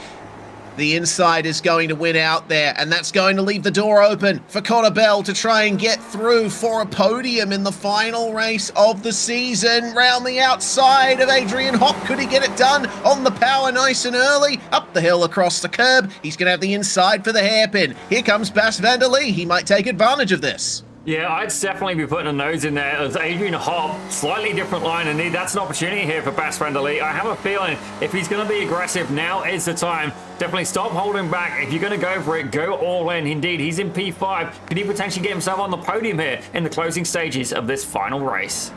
the inside is going to win out there, and that's going to leave the door open for Connor Bell to try and get through for a podium in the final race of the season. Round the outside of Adrian Hopp. Could he get it done on the power nice and early? Up the hill across the curb. He's going to have the inside for the hairpin. Here comes Bas van der Lee. He might take advantage of this. Yeah, I'd definitely be putting a nose in there as Adrian Hopp, slightly different line, and that's an opportunity here for Bas van der Lee. I have a feeling if he's going to be aggressive, now is the time. Definitely stop holding back. If you're going to go for it, go all in. Indeed, he's in P5. Could he potentially get himself on the podium here in the closing stages of this final race?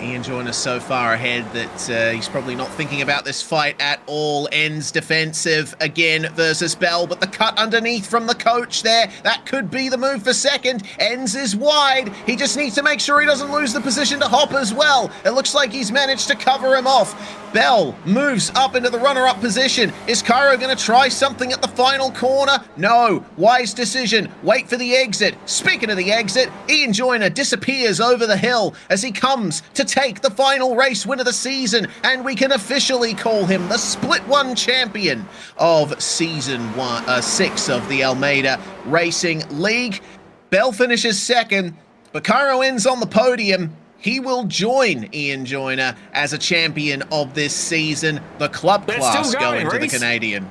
Ian Ian Joyner so far ahead that he's probably not thinking about this fight at all. Ends defensive again versus Bell, but the cut underneath from the coach there, that could be the move for second. Ends is wide. He just needs to make sure he doesn't lose the position to Hop as well. It looks like he's managed to cover him off. Bell moves up into the runner-up position. Is Cairo going to try something at the final corner? No. Wise decision. Wait for the exit. Speaking of the exit, Ian Joyner disappears over the hill as he comes to take the final race win of the season, and we can officially call him the Split 1 champion of Season 6 of the Almeida Racing League. Bell finishes second, but Cairo ends on the podium. He will join Ian Joyner as a champion of this season. The club class going to the Canadian.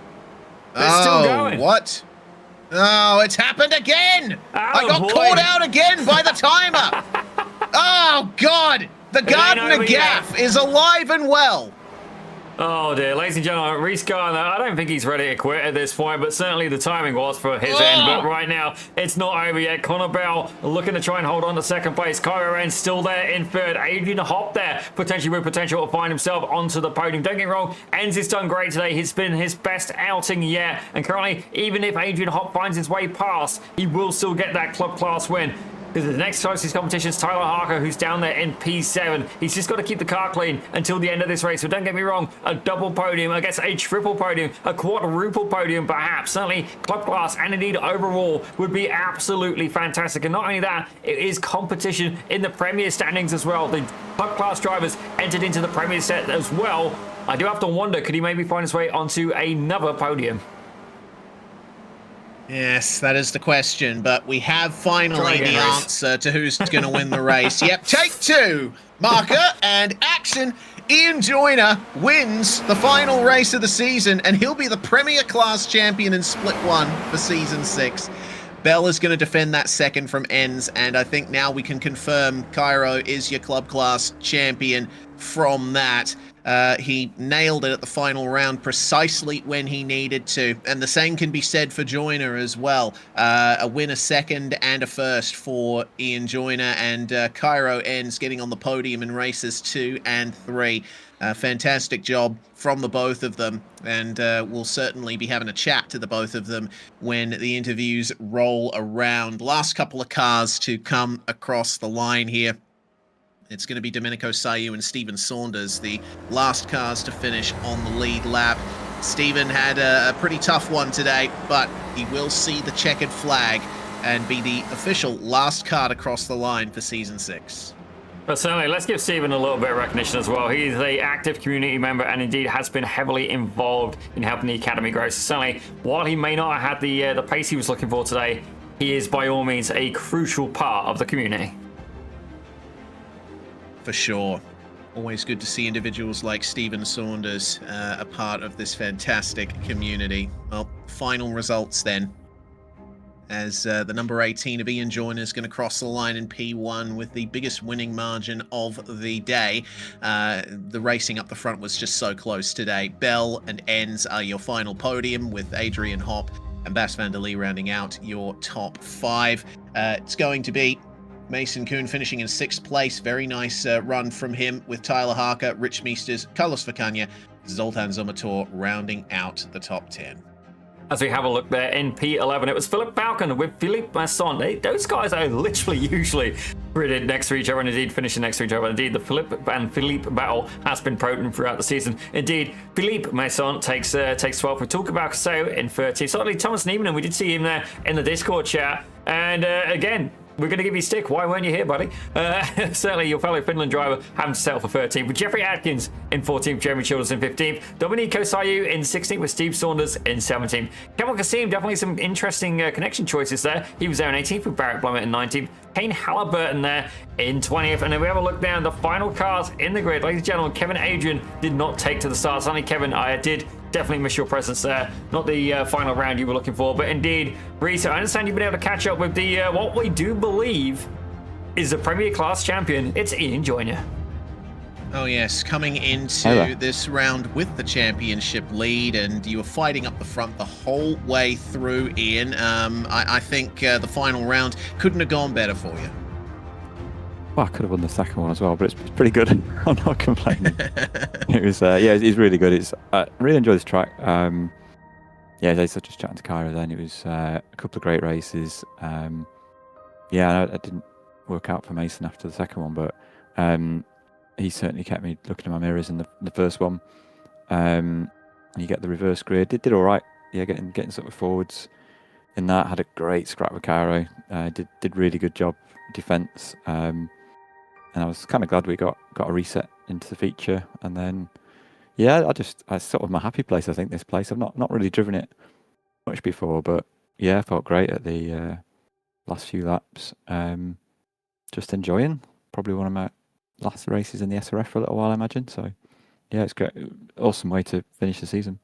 Still going. What? Oh, it's happened again! I got caught out again by the timer! Oh, God! The Gardner Gaff is alive and well! Oh dear, ladies and gentlemen, Reese Gardner, I don't think he's ready to quit at this point, but certainly the timing was for his end. But right now, it's not over yet. Connor Bell looking to try and hold on to second place. Cairo N still there in third. Adrian Hop there, potentially with potential to find himself onto the podium. Don't get me wrong, Enns has done great today. He's been his best outing yet. And currently, even if Adrian Hop finds his way past, he will still get that club class win. Because the next closest competition is Tyler Harker, who's down there in P7. He's just got to keep the car clean until the end of this race. So don't get me wrong, a double podium, I guess a triple podium, a quadruple podium perhaps. Certainly club class and indeed overall would be absolutely fantastic. And not only that, it is competition in the Premier standings as well. The club class drivers entered into the Premier set as well. I do have to wonder, could he maybe find his way onto another podium? Yes, that is the question, but we have finally the answer to who's going to win the race. Yep, take two, marker and action. Ian Joyner wins the final race of the season, and he'll be the Premier Class champion in Split 1 for Season 6. Bell is going to defend that second from Enns, and I think now we can confirm Cairo is your Club Class champion from that. He nailed it at the final round precisely when he needed to. And the same can be said for Joyner as well. A win, a second, and a first for Ian Joyner. And Cairo Enns getting on the podium in races 2 and 3. Fantastic job from the both of them. And we'll certainly be having a chat to the both of them when the interviews roll around. Last couple of cars to come across the line here. It's going to be Domenico Sayu and Stephen Saunders, the last cars to finish on the lead lap. Stephen had a pretty tough one today, but he will see the checkered flag and be the official last car to cross the line for Season 6. But certainly, let's give Stephen a little bit of recognition as well. He's an active community member and indeed has been heavily involved in helping the Academy grow. So certainly, while he may not have had the pace he was looking for today, he is by all means a crucial part of the community. For sure. Always good to see individuals like Stephen Saunders a part of this fantastic community. Well, final results then. As the number 18 of Ian Joyner is going to cross the line in P1 with the biggest winning margin of the day. The racing up the front was just so close today. Bell and Enns are your final podium, with Adrian Hop and Bas van der Lee rounding out your top 5. It's going to be Mason Kuhn finishing in 6th place. Very nice run from him, with Tyler Harker, Rich Meesters, Carlos Vacania, Zoltan Zomator rounding out the top 10. As we have a look there in P11, it was Philip Falcon with Philippe Masson. Those guys are literally usually gridded next to each other and indeed finishing next to each other. Indeed, the Philippe and Philippe battle has been potent throughout the season. Indeed, Philippe Masson takes 12 with Tulka Balcaseo in 13. Certainly Thomas Niemann, we did see him there in the Discord chat. And again, we're going to give you a stick. Why weren't you here, buddy? Certainly your fellow Finland driver having to settle for 13th, with Jeffrey Atkins in 14th, Jeremy Childers in 15th, Domenico Sayu in 16th, with Steve Saunders in 17th. Kemal Kassim, definitely some interesting connection choices there. He was there in 18th with Barrett Blumett in 19th, Kane Halliburton there in 20th. And then we have a look down the final cars in the grid. Ladies and gentlemen, Kevin Adrian did not take to the start. Only Kevin, I did definitely miss your presence there. Not the final round you were looking for, but indeed, Reese, I understand you've been able to catch up with the what we do believe is the Premier Class champion. It's Ian Joyner. Oh yes, coming into this round with the championship lead, and you were fighting up the front the whole way through, Ian. I think the final round couldn't have gone better for you. Well, I could have won the second one as well, but it's pretty good. I'm not complaining. It was, it's really good. It's I really enjoyed this track. Yeah, as I was just chatting to Kyra then, it was a couple of great races. Yeah, I didn't work out for Mason after the second one, but he certainly kept me looking in my mirrors in the first one. And you get the reverse grid. It did all right. Yeah, getting sort of forwards in that. Had a great scrap with Caro. Did really good job defence. And I was kind of glad we got a reset into the feature. And then, yeah, I sort of my happy place. I think this place. I've not really driven it much before, but yeah, I felt great at the last few laps. Just enjoying. Probably one of my last races in the SRF for a little while, I imagine. So, yeah, it's great. Awesome way to finish the season.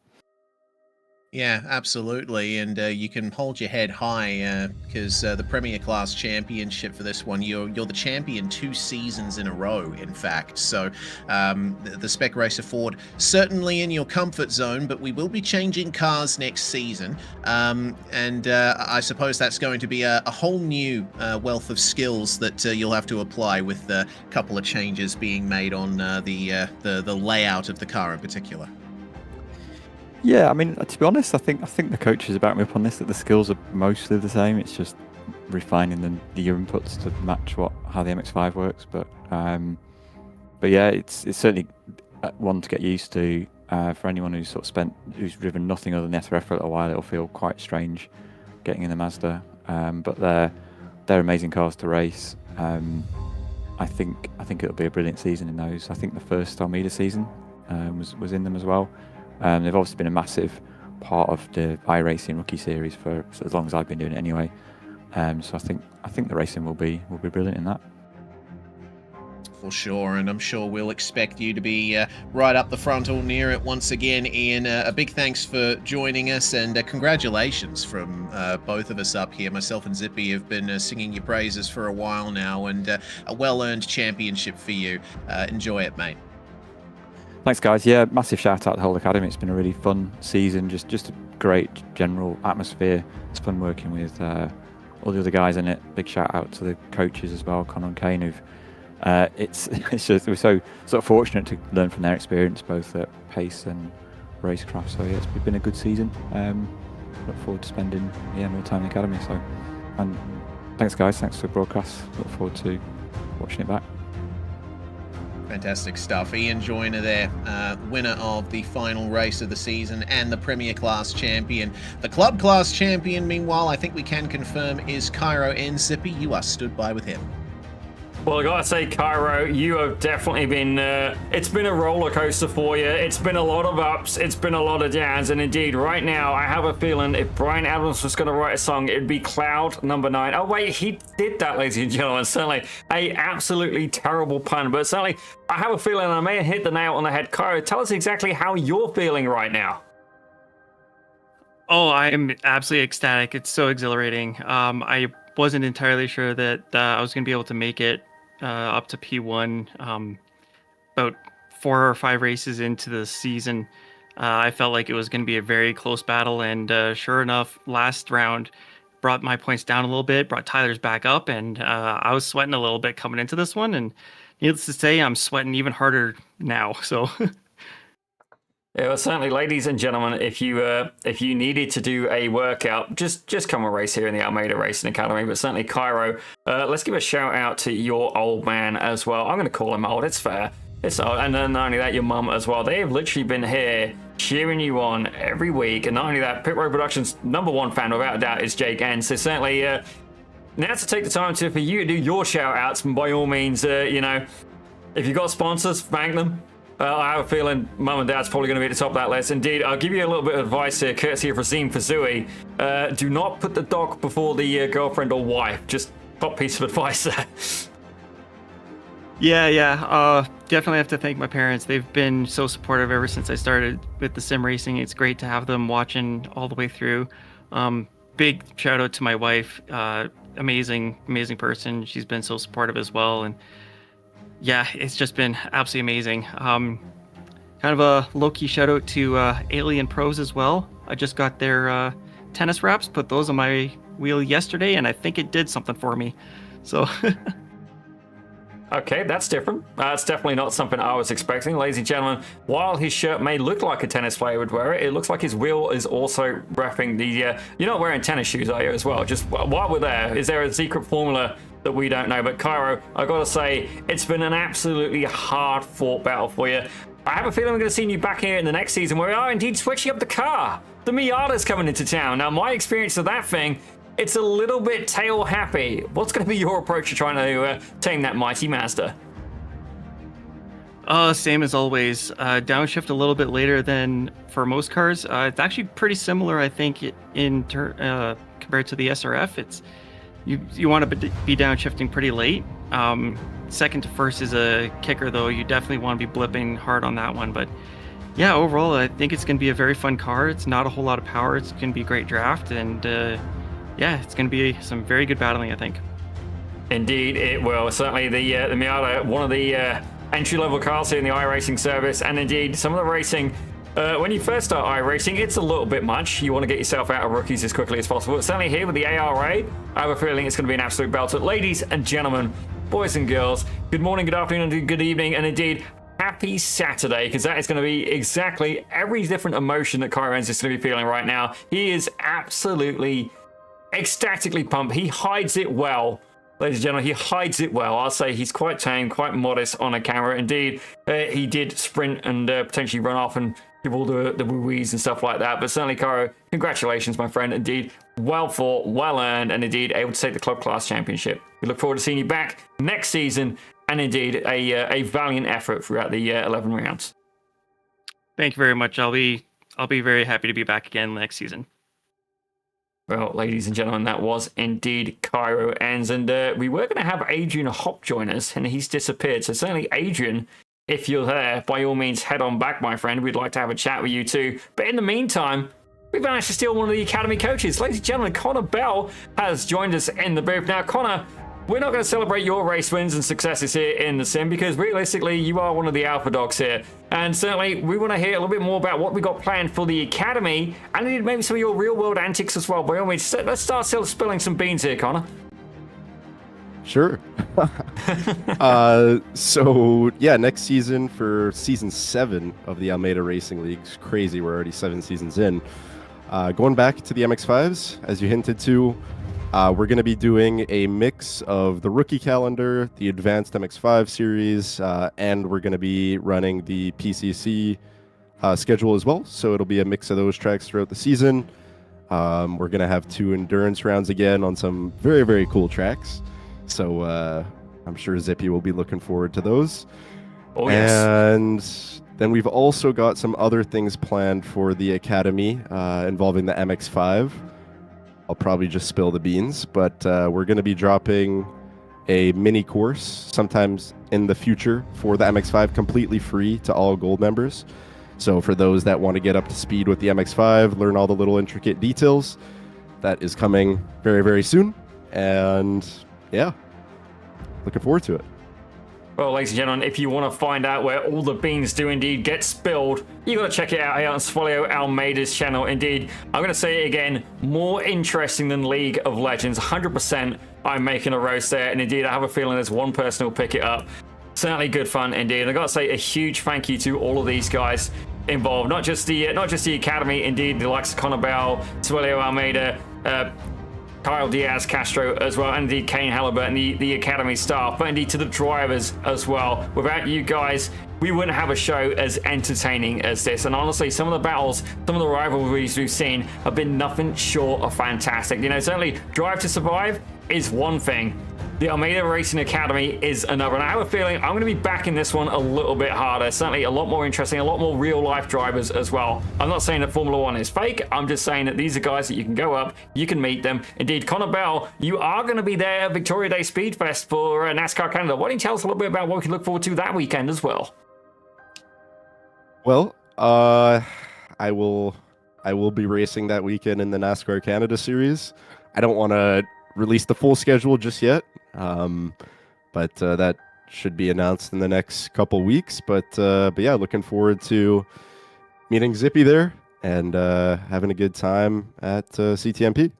Yeah, absolutely, and you can hold your head high because the Premier Class Championship for this one, you're the champion 2 seasons in a row, in fact. So the Spec Racer Ford certainly in your comfort zone, but we will be changing cars next season, and I suppose that's going to be a whole new wealth of skills that you'll have to apply with a couple of changes being made on the layout of the car in particular. Yeah, I mean, to be honest, I think the coaches back me up on this, that the skills are mostly the same. It's just refining the inputs to match how the MX-5 works. But yeah, it's certainly one to get used to. For anyone who's who's driven nothing other than SRF for a little while, it'll feel quite strange getting in the Mazda. But they're amazing cars to race. I think it'll be a brilliant season in those. I think the first Almeida season was in them as well. They've obviously been a massive part of the iRacing Rookie Series for as long as I've been doing it anyway. So I think the racing will be brilliant in that. For sure, and I'm sure we'll expect you to be right up the front or near it once again, Ian. A big thanks for joining us, and congratulations from both of us up here. Myself and Zippy have been singing your praises for a while now, and a well-earned championship for you. Enjoy it, mate. Thanks, guys. Yeah, massive shout out to the whole academy. It's been a really fun season. Just a great general atmosphere. It's fun working with all the other guys in it. Big shout out to the coaches as well, Connor and Kane. Who've it's just we're so sort of fortunate to learn from their experience, both at pace and racecraft. So yeah, it's been a good season. Look forward to spending more time in the academy. So, and thanks, guys. Thanks for the broadcast. Look forward to watching it back. Fantastic stuff. Ian Joyner there, winner of the final race of the season and the Premier Class champion. The Club Class champion, meanwhile, I think we can confirm is Cairo and Zippy. You are stood by with him. Well, I gotta say, Cairo, you have definitely been, it's been a roller coaster for you. It's been a lot of ups, it's been a lot of downs, and indeed, right now, I have a feeling if Brian Adams was gonna write a song, it'd be Cloud number 9. Oh wait, he did that, ladies and gentlemen. Certainly a absolutely terrible pun, but certainly, I have a feeling I may have hit the nail on the head. Cairo, tell us exactly how you're feeling right now. Oh, I am absolutely ecstatic. It's so exhilarating. I wasn't entirely sure that I was going to be able to make it up to P1 about 4 or 5 races into the season. I felt like it was going to be a very close battle, and sure enough, last round brought my points down a little bit, brought Tyler's back up, and I was sweating a little bit coming into this one, and needless to say, I'm sweating even harder now. So yeah, well, certainly, ladies and gentlemen, if you needed to do a workout, just come and race here in the Almeida Racing Academy. But certainly, Cairo, let's give a shout out to your old man as well. I'm going to call him old. It's fair. It's old. And then not only that, your mum as well. They have literally been here cheering you on every week. And not only that, Pit Road Productions' #1 fan, without a doubt, is Jake N. So certainly, now to take the time for you to do your shout outs. And by all means, if you've got sponsors, thank them. I have a feeling Mum and Dad's probably going to be at the top of that list. Indeed, I'll give you a little bit of advice here, courtesy of Razim Fazui. Do not put the dog before the girlfriend or wife. Just top piece of advice there. Yeah. Definitely have to thank my parents. They've been so supportive ever since I started with the sim racing. It's great to have them watching all the way through. Big shout out to my wife. Amazing person. She's been so supportive as well. And yeah, it's just been absolutely amazing. Kind of a low-key shout out to Alien Pros as well. I just got their tennis wraps, put those on my wheel yesterday, and I think it did something for me. So Okay, that's different. That's definitely not something I was expecting. Ladies and gentlemen, while his shirt may look like a tennis player would wear it, it looks like his wheel is also repping the... you're not wearing tennis shoes, are you, as well? Just while we're there, is there a secret formula that we don't know? But Cairo, I gotta say, it's been an absolutely hard-fought battle for you. I have a feeling we're going to see you back here in the next season where we are indeed switching up the car. The Miata's coming into town. Now, my experience of that thing, it's a little bit tail happy. What's going to be your approach to trying to tame that mighty Mazda? Same as always. Downshift a little bit later than for most cars. It's actually pretty similar, I think, compared to the SRF. It's you want to be downshifting pretty late. Second to first is a kicker, though. You definitely want to be blipping hard on that one. But yeah, overall, I think it's going to be a very fun car. It's not a whole lot of power. It's going to be a great draft, and yeah, it's going to be some very good battling, I think. Indeed, it will. Certainly, the Miata, one of the entry-level cars here in the iRacing service, and indeed, some of the racing. When you first start iRacing, it's a little bit much. You want to get yourself out of rookies as quickly as possible. Certainly here with the ARA, I have a feeling it's going to be an absolute belter. Ladies and gentlemen, boys and girls, good morning, good afternoon, and good evening, and indeed, happy Saturday, because that is going to be exactly every different emotion that Cairo is going to be feeling right now. He is absolutely ecstatically pumped. He hides it well. Ladies and gentlemen, he hides it well. I'll say he's quite tame, quite modest on a camera. Indeed, he did sprint and potentially run off and give all the woo-wees and stuff like that. But certainly, Cairo, congratulations, my friend. Indeed, well fought, well earned, and indeed able to take the Club Class Championship. We look forward to seeing you back next season, and indeed a valiant effort throughout the 11 rounds. Thank you very much. I'll be very happy to be back again next season. Well, ladies and gentlemen, that was indeed Cairo Enns, and we were going to have Adrian Hopp join us, and he's disappeared. So certainly, Adrian, if you're there, by all means, head on back, my friend. We'd like to have a chat with you too. But in the meantime, we've managed to steal one of the Academy coaches. Ladies and gentlemen, Connor Bell has joined us in the booth. Now, Connor, we're not going to celebrate your race wins and successes here in the sim because realistically, you are one of the alpha dogs here. And certainly, we want to hear a little bit more about what we got planned for the Academy and maybe some of your real world antics as well. By all means, let's start spilling some beans here, Connor. Sure. So yeah, next season for season 7 of the Almeida Racing League. It's crazy, we're already 7 seasons in. Going back to the MX-5s, as you hinted to, we're going to be doing a mix of the rookie calendar, the advanced MX-5 series, and we're going to be running the PCC schedule as well. So it'll be a mix of those tracks throughout the season. We're going to have 2 endurance rounds again on some very, very cool tracks. So I'm sure Zippy will be looking forward to those. Oh, yes. And then we've also got some other things planned for the Academy involving the MX-5. I'll probably just spill the beans, but we're going to be dropping a mini course sometimes in the future for the MX-5 completely free to all gold members. So for those that want to get up to speed with the MX-5, learn all the little intricate details, that is coming very, very soon. And yeah, looking forward to it. Well, ladies and gentlemen, if you want to find out where all the beans do indeed get spilled, you got to check it out here on Sfolio Almeida's channel. Indeed, I'm going to say it again, more interesting than League of Legends. 100% I'm making a roast there, and indeed, I have a feeling there's one person who'll pick it up. Certainly good fun indeed. And I've got to say a huge thank you to all of these guys involved, not just the Academy, indeed, the likes of Connor Bell, Sfolio Almeida, Kyle Diaz Castro as well, and indeed Kane Halliburton, the Academy staff, but indeed to the drivers as well. Without you guys, we wouldn't have a show as entertaining as this. And honestly, some of the battles, some of the rivalries we've seen have been nothing short of fantastic. You know, certainly Drive to Survive is one thing. The Almeida Racing Academy is another, and I have a feeling I'm going to be backing this one a little bit harder. Certainly a lot more interesting, a lot more real-life drivers as well. I'm not saying that Formula 1 is fake. I'm just saying that these are guys that you can go up, you can meet them. Indeed, Connor Bell, you are going to be there at Victoria Day Speed Fest for NASCAR Canada. Why don't you tell us a little bit about what we can look forward to that weekend as well? Well, I will be racing that weekend in the NASCAR Canada Series. I don't want to release the full schedule just yet, but that should be announced in the next couple weeks. But yeah, looking forward to meeting Zippy there and having a good time at CTMP.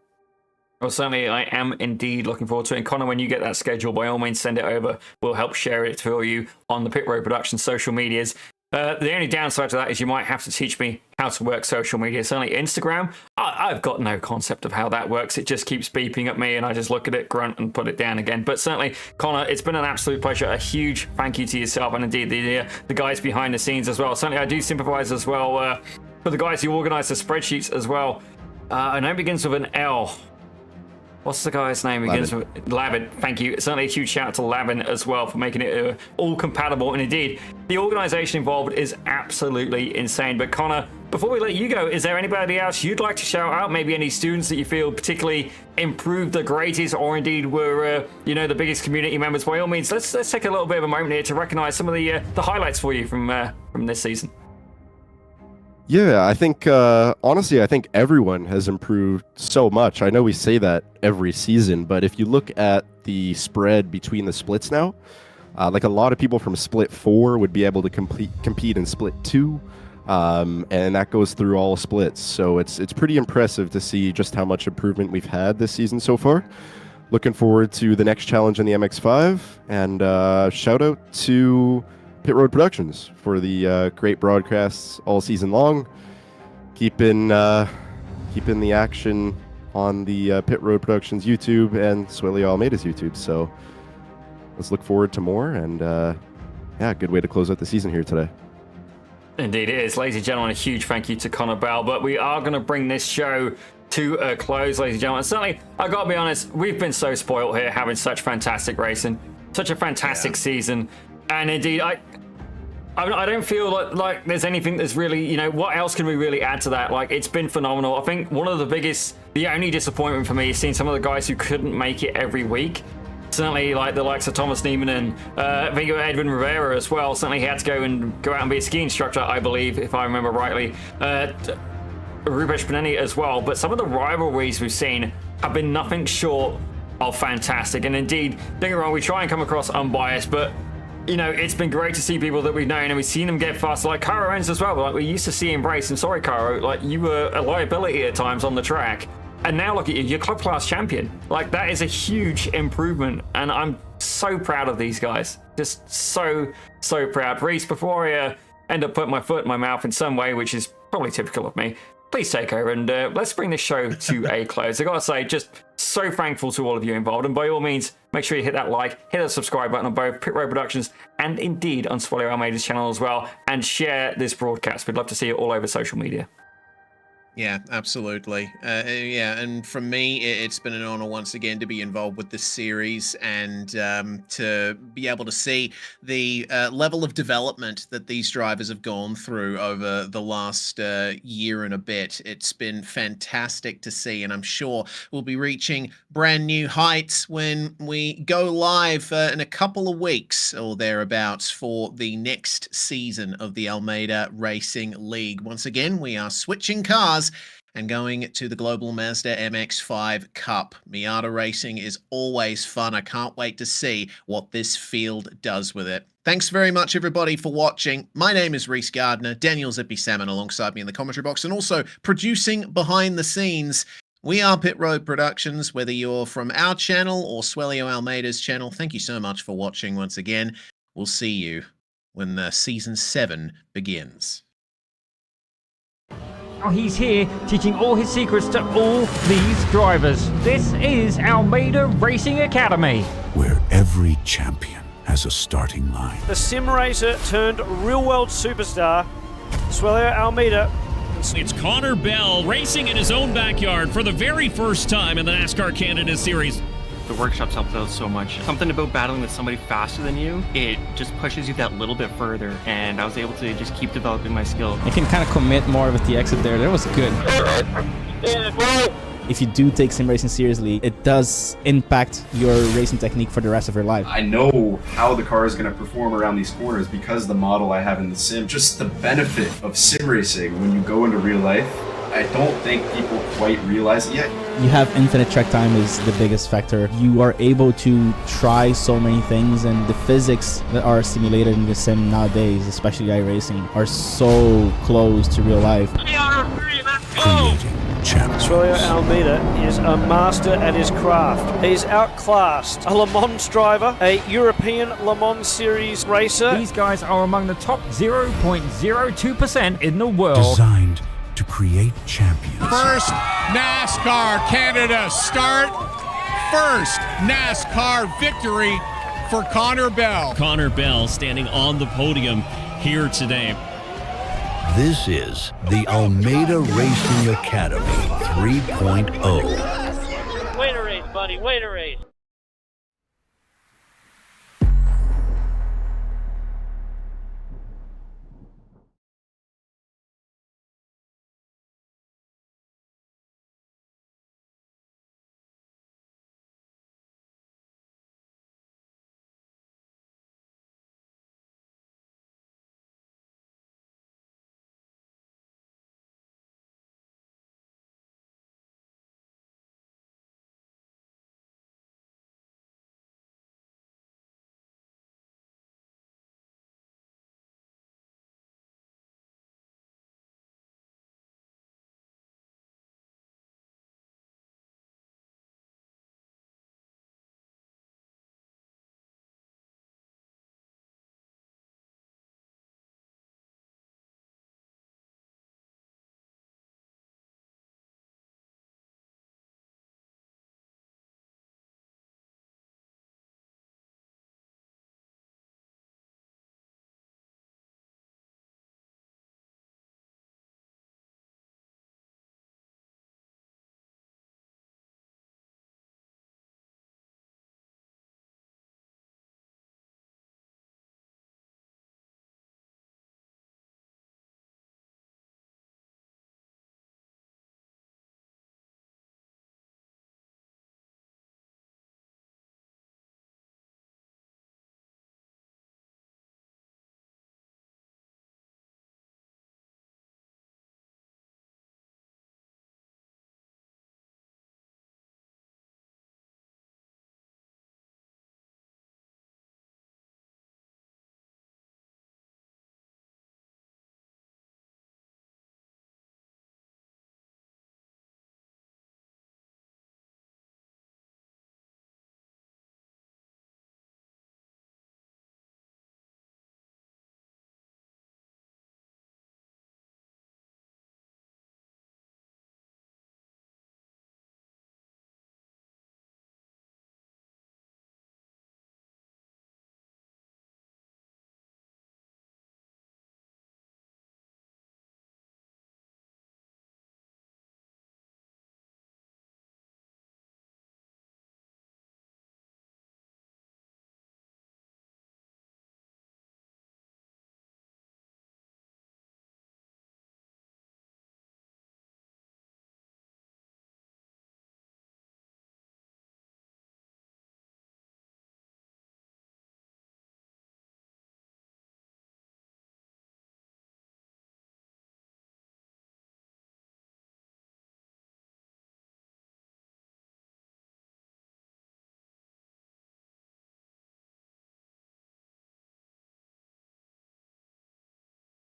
Well, certainly I am indeed looking forward to it. And Connor, when you get that schedule, by all means, send it over. We'll help share it for you on the Pit Road Productions social medias. The only downside to that is you might have to teach me how to work social media. Certainly Instagram, I've got no concept of how that works. It just keeps beeping at me and I just look at it, grunt and put it down again. But certainly, Connor, it's been an absolute pleasure. A huge thank you to yourself and indeed the guys behind the scenes as well. Certainly I do sympathize as well for the guys who organize the spreadsheets as well. I know it begins with an L. What's the guy's name? Begins with Lavin. Thank you. Certainly a huge shout out to Lavin as well for making it all compatible. And indeed, the organization involved is absolutely insane. But Connor, before we let you go, is there anybody else you'd like to shout out? Maybe any students that you feel particularly improved the greatest or indeed were, the biggest community members? By all means, let's take a little bit of a moment here to recognize some of the highlights for you from this season. Yeah, I think, honestly, I think everyone has improved so much. I know we say that every season, but if you look at the spread between the splits now, like a lot of people from Split 4 would be able to compete in Split 2, and that goes through all splits. So it's pretty impressive to see just how much improvement we've had this season so far. Looking forward to the next challenge in the MX-5, and shout out to Pit Road Productions for the great broadcasts all season long, keeping the action on the Pit Road Productions YouTube and Suelio Almeida's YouTube. So let's look forward to more, and good way to close out the season here today. Indeed it is. Ladies and gentlemen, a huge thank you to Connor Bell, but we are going to bring this show to a close, ladies and gentlemen. Certainly, I've got to be honest, we've been so spoiled here having such fantastic racing, such a fantastic season. And indeed, I don't feel like there's anything that's really, what else can we really add to that? Like, it's been phenomenal. I think one of the only disappointment for me is seeing some of the guys who couldn't make it every week. Certainly, like the likes of Thomas Neiman and I think Edwin Rivera as well. Certainly, he had to go out and be a ski instructor, I believe, if I remember rightly. Rupesh Paneni as well. But some of the rivalries we've seen have been nothing short of fantastic. And indeed, don't get me wrong, we try and come across unbiased, but it's been great to see people that we've known and we've seen them get faster, like Cairo Enns as well. Like we used to see him race, and sorry, Cairo, like you were a liability at times on the track. And now look at you, you're club class champion. Like that is a huge improvement. And I'm so proud of these guys. Just so proud. Reese, before I end up putting my foot in my mouth in some way, which is probably typical of me, please take over and let's bring this show to a close. I gotta say, just so thankful to all of you involved, and by all means, make sure you hit that like, hit that subscribe button on both Pit Road Productions and indeed on Suelio Almeida's channel as well, and share this broadcast. We'd love to see it all over social media. Yeah, absolutely. And from me, it's been an honor once again to be involved with this series and to be able to see the level of development that these drivers have gone through over the last year and a bit. It's been fantastic to see, and I'm sure we'll be reaching brand new heights when we go live in a couple of weeks or thereabouts for the next season of the Almeida Racing League. Once again, we are switching cars and going to the Global Mazda MX-5 Cup. Miata Racing is always fun. I can't wait to see what this field does with it. Thanks very much, everybody, for watching. My name is Reese Gardner, Daniel Zippy Salmon alongside me in the commentary box, and also producing behind the scenes. We are Pit Road Productions, whether you're from our channel or Suelio Almeida's channel. Thank you so much for watching once again. We'll see you when the Season 7 begins. He's here teaching all his secrets to all these drivers. This is Almeida Racing Academy, where every champion has a starting line. The sim racer turned real world superstar, Suelio Almeida. It's Connor Bell racing in his own backyard for the very first time in the NASCAR Canada Series. The workshops helped out so much. Something about battling with somebody faster than you, it just pushes you that little bit further, and I was able to just keep developing my skill. I can kind of commit more with the exit there. That was good. If you do take sim racing seriously, it does impact your racing technique for the rest of your life. I know how the car is going to perform around these corners because the model I have in the sim. Just the benefit of sim racing when you go into real life, I don't think people quite realize it yet. You have infinite track time is the biggest factor. You are able to try so many things, and the physics that are simulated in the sim nowadays, especially iRacing, are so close to real life. Creating champions. Australia Almeida is a master at his craft. He's outclassed a Le Mans driver, a European Le Mans Series racer. These guys are among the top 0.02% in the world. Designed to create champions. First NASCAR Canada start. First NASCAR victory for Connor Bell. Connor Bell standing on the podium here today. This is the Almeida Racing Academy 3.0. Wait a race, buddy. Wait a race.